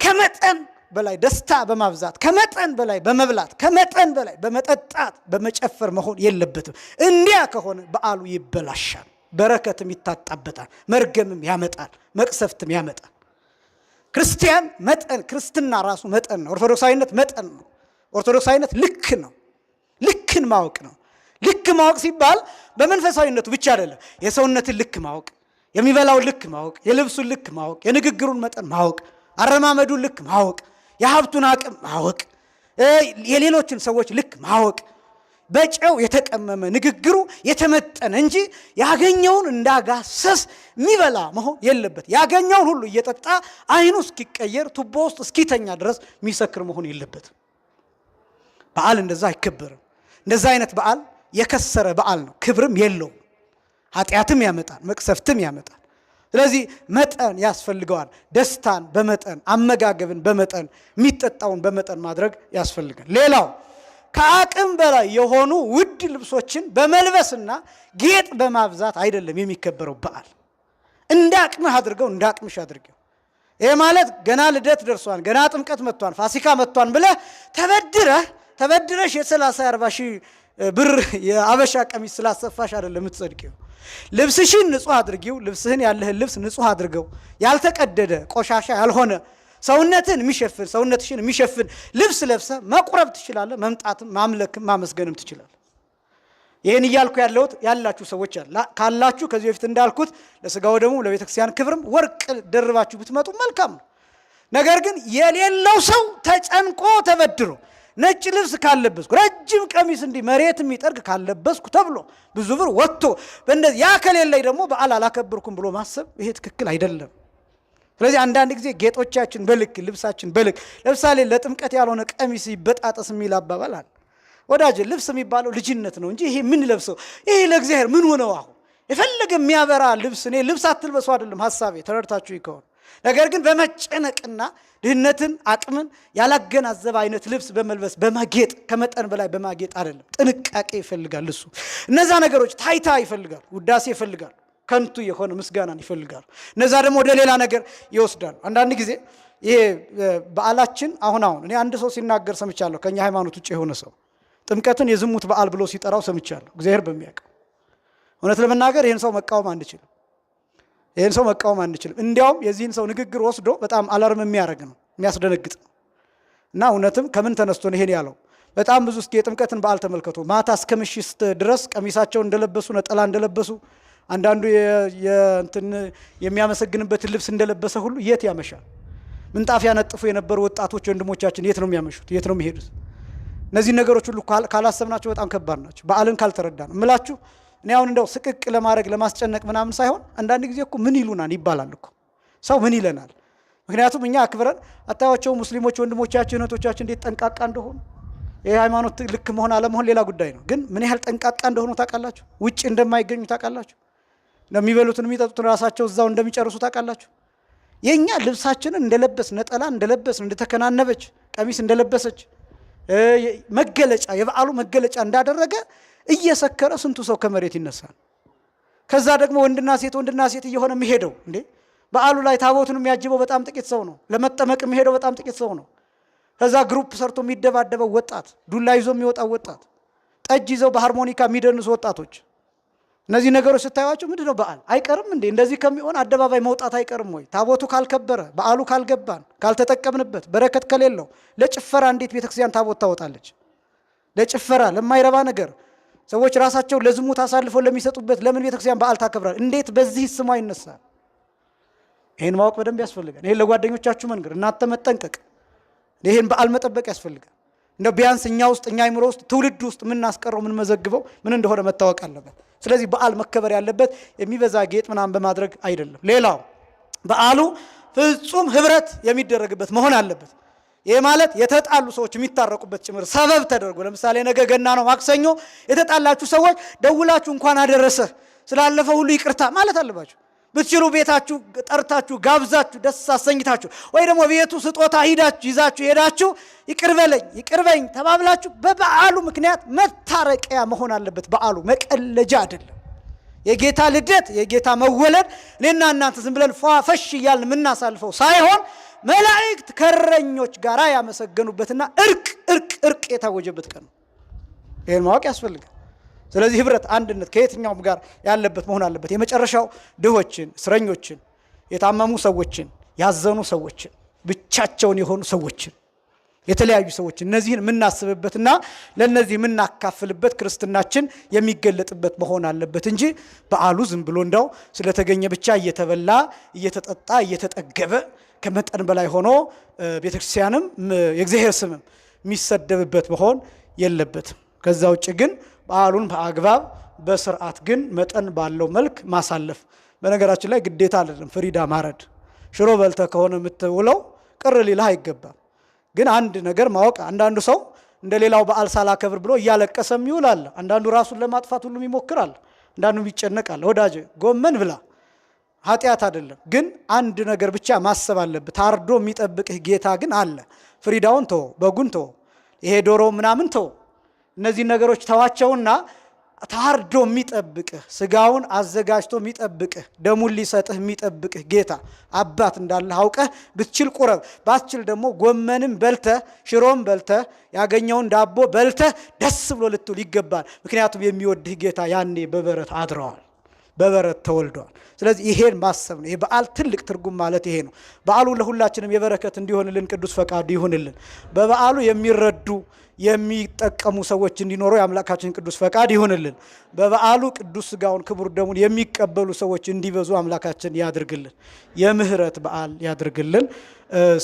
ከመጠን በላይ ደስታ በማብዛት ከመጠን በላይ በመብላት ከመጠን በላይ በመጠጣት በመጨፈር መሆን የለበትም። እንዲያ ከሆነ በዓሉ ይበላሻል፣ በረከትም ይታጣበታል፣ መርገምም ያመጣል፣ መቅሰፍትም ያመጣል። ክርስቲያን መጠን፣ ክርስትና ራሱ መጠን ነው። ኦርቶዶክሳዊነት መጠን ነው። ኦርቶዶክሳዊነት ልክ ነው። ልክን ማወቅ ነው። ልክ ማወቅ ሲባል በመንፈሳዊነቱ ብቻ አይደለም። የሰውነትን ልክ ማወቅ፣ የሚበላውን ልክ ማወቅ፣ የልብሱን ልክ ማወቅ፣ የንግግሩን መጠን ማወቅ፣ አረማመዱን ልክ ማወቅ፣ የሀብቱን አቅም ማወቅ፣ የሌሎችን ሰዎች ልክ ማወቅ፣ በጨው የተቀመመ ንግግሩ የተመጠነ እንጂ ያገኘውን እንዳጋሰስ የሚበላ መሆን የለበት። ያገኘውን ሁሉ እየጠጣ አይኑ እስኪቀየር ቱቦ ውስጥ እስኪተኛ ድረስ የሚሰክር መሆን የለበትም። በዓል እንደዛ አይከበርም። እንደዛ አይነት በዓል የከሰረ በዓል ነው። ክብርም የለውም። ኃጢአትም ያመጣል፣ መቅሰፍትም ያመጣል። ስለዚህ መጠን ያስፈልገዋል። ደስታን በመጠን አመጋገብን በመጠን የሚጠጣውን በመጠን ማድረግ ያስፈልጋል። ሌላው ከአቅም በላይ የሆኑ ውድ ልብሶችን በመልበስና ጌጥ በማብዛት አይደለም የሚከበረው በዓል። እንደ አቅምህ አድርገው፣ እንደ አቅምሽ አድርገው። ይሄ ማለት ገና ልደት ደርሷን፣ ገና ጥምቀት መጥቷን፣ ፋሲካ መጥቷን ብለህ ተበድረሽ የ30-40 ሺህ ብር የአበሻ ቀሚስ ስላሰፋሽ አይደለም የምትጸድቂው። ልብስሽን ንጹህ አድርጊው። ልብስህን ያለህን ልብስ ንጹህ አድርገው። ያልተቀደደ ቆሻሻ ያልሆነ ሰውነትሽን የሚሸፍን ልብስ ለብሰ መቁረብ ትችላለህ። መምጣትም ማምለክም ማመስገንም ትችላለህ። ይህን እያልኩ ያላችሁ ሰዎች ካላችሁ ከዚህ በፊት እንዳልኩት ለስጋው ደግሞ ለቤተ ክርስቲያን ክብርም ወርቅ ደርባችሁ ብትመጡ መልካም ነው። ነገር ግን የሌለው ሰው ተጨንቆ ተበድሮ ነጭ ልብስ ካለበስኩ ረጅም ቀሚስ እንዲህ መሬት የሚጠርግ ካለበስኩ ተብሎ ብዙ ብር ወጥቶ በእንደዚህ ያ ከሌለኝ ደግሞ በዓል አላከብርኩም ብሎ ማሰብ ይሄ ትክክል አይደለም። ስለዚህ አንዳንድ ጊዜ ጌጦቻችን በልክ ልብሳችን በልክ ለምሳሌ ለጥምቀት ያልሆነ ቀሚስ ይበጣጠስ የሚል አባባል አለ። ወዳጅ ልብስ የሚባለው ልጅነት ነው እንጂ ይሄ ምን ለብሰው ይሄ ለእግዚአብሔር ምን ሆነው አሁን የፈለገ የሚያበራ ልብስ እኔ ልብስ አትልበሱ አይደለም ሐሳቤ ተረድታችሁ ይከሆነ። ነገር ግን በመጨነቅና ድህነትን አቅምን ያላገናዘበ አይነት ልብስ በመልበስ በማጌጥ ከመጠን በላይ በማጌጥ አይደለም። ጥንቃቄ ይፈልጋል። እሱ እነዛ ነገሮች ታይታ ይፈልጋሉ፣ ውዳሴ ይፈልጋሉ፣ ከንቱ የሆነ ምስጋናን ይፈልጋሉ። እነዛ ደግሞ ወደ ሌላ ነገር ይወስዳሉ። አንዳንድ ጊዜ ይሄ በዓላችን አሁን እኔ አንድ ሰው ሲናገር ሰምቻለሁ፣ ከኛ ሃይማኖት ውጭ የሆነ ሰው ጥምቀትን የዝሙት በዓል ብሎ ሲጠራው ሰምቻለሁ። እግዚአብሔር በሚያውቀው እውነት ለመናገር ይህን ሰው መቃወም አንችልም። እንዲያውም የዚህን ሰው ንግግር ወስዶ በጣም አላርም የሚያደርግ ነው፣ የሚያስደነግጥ ነው። እና እውነትም ከምን ተነስቶ ነው ይሄን ያለው? በጣም ብዙ እስኪ የጥምቀትን በዓል ተመልከቱ። ማታ እስከ ምሽት ድረስ ቀሚሳቸውን እንደለበሱ ነጠላ እንደለበሱ አንዳንዱ የሚያመሰግንበትን ልብስ እንደለበሰ ሁሉ የት ያመሻል? ምንጣፍ ያነጥፉ የነበሩ ወጣቶች ወንድሞቻችን የት ነው የሚያመሹት? የት ነው የሚሄዱት? እነዚህ ነገሮች ሁሉ ካላሰብናቸው በጣም ከባድ ናቸው። በዓልን ካልተረዳ ነው እምላችሁ። እኔ አሁን እንደው ስቅቅ ለማድረግ ለማስጨነቅ ምናምን ሳይሆን አንዳንድ ጊዜ እኮ ምን ይሉናል ይባላል እኮ ሰው ምን ይለናል? ምክንያቱም እኛ አክብረን አታያቸው ሙስሊሞች ወንድሞቻችን እህቶቻችን እንዴት ጠንቃቃ እንደሆኑ። ይህ ሃይማኖት ልክ መሆን አለመሆን ሌላ ጉዳይ ነው። ግን ምን ያህል ጠንቃቃ እንደሆኑ ታውቃላችሁ? ውጭ እንደማይገኙ ታውቃላችሁ? እንደሚበሉትን የሚጠጡትን ራሳቸው እዛው እንደሚጨርሱ ታውቃላችሁ? የእኛ ልብሳችንን እንደለበስ ነጠላ እንደለበስ እንደተከናነበች ቀሚስ እንደለበሰች መገለጫ የበዓሉ መገለጫ እንዳደረገ እየሰከረ ስንቱ ሰው ከመሬት ይነሳል። ከዛ ደግሞ ወንድና ሴት እየሆነ የሚሄደው እንዴ በዓሉ ላይ ታቦቱን የሚያጅበው በጣም ጥቂት ሰው ነው። ለመጠመቅ የሚሄደው በጣም ጥቂት ሰው ነው። ከዛ ግሩፕ ሰርቶ የሚደባደበው ወጣት፣ ዱላ ይዞ የሚወጣው ወጣት፣ ጠጅ ይዘው በሃርሞኒካ የሚደንሱ ወጣቶች። እነዚህ ነገሮች ስታዩዋቸው ምንድን ነው በዓል አይቀርም እንዴ? እንደዚህ ከሚሆን አደባባይ መውጣት አይቀርም ወይ? ታቦቱ ካልከበረ፣ በዓሉ ካልገባን፣ ካልተጠቀምንበት፣ በረከት ከሌለው ለጭፈራ እንዴት ቤተክርስቲያን ታቦት ታወጣለች? ለጭፈራ ለማይረባ ነገር ሰዎች ራሳቸው ለዝሙት አሳልፈው ለሚሰጡበት ለምን ቤተክርስቲያን በዓል ታከብራል? እንዴት በዚህ ስሟ ይነሳል? ይሄን ማወቅ በደንብ ያስፈልጋል። ይሄን ለጓደኞቻችሁ መንገር፣ እናንተ መጠንቀቅ፣ ይሄን በዓል መጠበቅ ያስፈልጋል። እንደው ቢያንስ እኛ ውስጥ እኛ አይምሮ ውስጥ ትውልድ ውስጥ የምናስቀረው የምንመዘግበው ምን እንደሆነ መታወቅ አለበት። ስለዚህ በዓል መከበር ያለበት የሚበዛ ጌጥ ምናምን በማድረግ አይደለም። ሌላው በዓሉ ፍጹም ህብረት የሚደረግበት መሆን አለበት። ይሄ ማለት የተጣሉ ሰዎች የሚታረቁበት ጭምር ሰበብ ተደርጎ፣ ለምሳሌ ነገ ገና ነው ማክሰኞ፣ የተጣላችሁ ሰዎች ደውላችሁ እንኳን አደረሰህ ስላለፈ ሁሉ ይቅርታ ማለት አለባችሁ። ብትችሉ ቤታችሁ ጠርታችሁ ጋብዛችሁ ደስ አሰኝታችሁ፣ ወይ ደግሞ ቤቱ ስጦታ ይዛችሁ ሄዳችሁ ይቅርበኝ ተባብላችሁ በበዓሉ ምክንያት መታረቂያ መሆን አለበት። በዓሉ መቀለጃ አይደለም። የጌታ ልደት የጌታ መወለድ እኔና እናንተ ዝም ብለን ፏፈሽ እያልን የምናሳልፈው ሳይሆን መላእክት ከረኞች ጋር ያመሰገኑበትና እርቅ የታወጀበት ቀን ነው። ይሄን ማወቅ ያስፈልጋል። ስለዚህ ህብረት፣ አንድነት ከየትኛውም ጋር ያለበት መሆን አለበት። የመጨረሻው ድሆችን፣ እስረኞችን፣ የታመሙ ሰዎችን፣ ያዘኑ ሰዎችን፣ ብቻቸውን የሆኑ ሰዎችን፣ የተለያዩ ሰዎችን እነዚህን የምናስብበትና ለነዚህ የምናካፍልበት ክርስትናችን የሚገለጥበት መሆን አለበት እንጂ በዓሉ ዝም ብሎ እንደው ስለተገኘ ብቻ እየተበላ እየተጠጣ እየተጠገበ ከመጠን በላይ ሆኖ ቤተክርስቲያንም የእግዚአብሔር ስምም የሚሰደብበት መሆን የለበትም። ከዛ ውጭ ግን በዓሉን በአግባብ በስርዓት ግን መጠን ባለው መልክ ማሳለፍ። በነገራችን ላይ ግዴታ አይደለም ፍሪዳ ማረድ። ሽሮ በልተ ከሆነ የምትውለው ቅር ሊልህ አይገባም። ግን አንድ ነገር ማወቅ፣ አንዳንዱ ሰው እንደ ሌላው በዓል ሳላከብር ብሎ እያለቀሰም ይውላል። አንዳንዱ ራሱን ለማጥፋት ሁሉም ይሞክራል። አንዳንዱ ይጨነቃል። ወዳጅ ጎመን ብላ ኃጢአት አይደለም። ግን አንድ ነገር ብቻ ማሰብ አለብህ። ታርዶ የሚጠብቅህ ጌታ ግን አለ። ፍሪዳውን ተው፣ በጉን ተው፣ ይሄ ዶሮ ምናምን ተው። እነዚህ ነገሮች ተዋቸውና ታርዶ የሚጠብቅህ ስጋውን አዘጋጅቶ የሚጠብቅህ ደሙን ሊሰጥህ የሚጠብቅህ ጌታ አባት እንዳለህ አውቀህ ብትችል ቁረብ፣ ባትችል ደግሞ ጎመንም በልተህ ሽሮም በልተህ ያገኘውን ዳቦ በልተህ ደስ ብሎ ልትውል ይገባል። ምክንያቱም የሚወድህ ጌታ ያኔ በበረት አድረዋል፣ በበረት ተወልደዋል። ስለዚህ ይሄን ማሰብ ነው። የበዓል ትልቅ ትርጉም ማለት ይሄ ነው። በዓሉ ለሁላችንም የበረከት እንዲሆንልን ቅዱስ ፈቃዱ ይሁንልን። በበዓሉ የሚረዱ የሚጠቀሙ ሰዎች እንዲኖሩ የአምላካችን ቅዱስ ፈቃድ ይሁንልን። በበዓሉ ቅዱስ ሥጋውን ክቡር ደሙን የሚቀበሉ ሰዎች እንዲበዙ አምላካችን ያድርግልን። የምህረት በዓል ያድርግልን።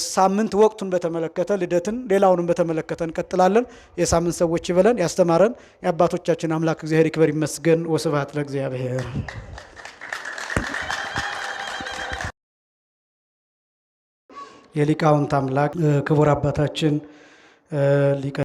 ሳምንት ወቅቱን በተመለከተ ልደትን፣ ሌላውንም በተመለከተ እንቀጥላለን። የሳምንት ሰዎች ይበለን። ያስተማረን የአባቶቻችን አምላክ እግዚአብሔር ይክበር ይመስገን። ወስብሐት ለእግዚአብሔር። የሊቃውንት አምላክ ክቡር አባታችን ሊቀ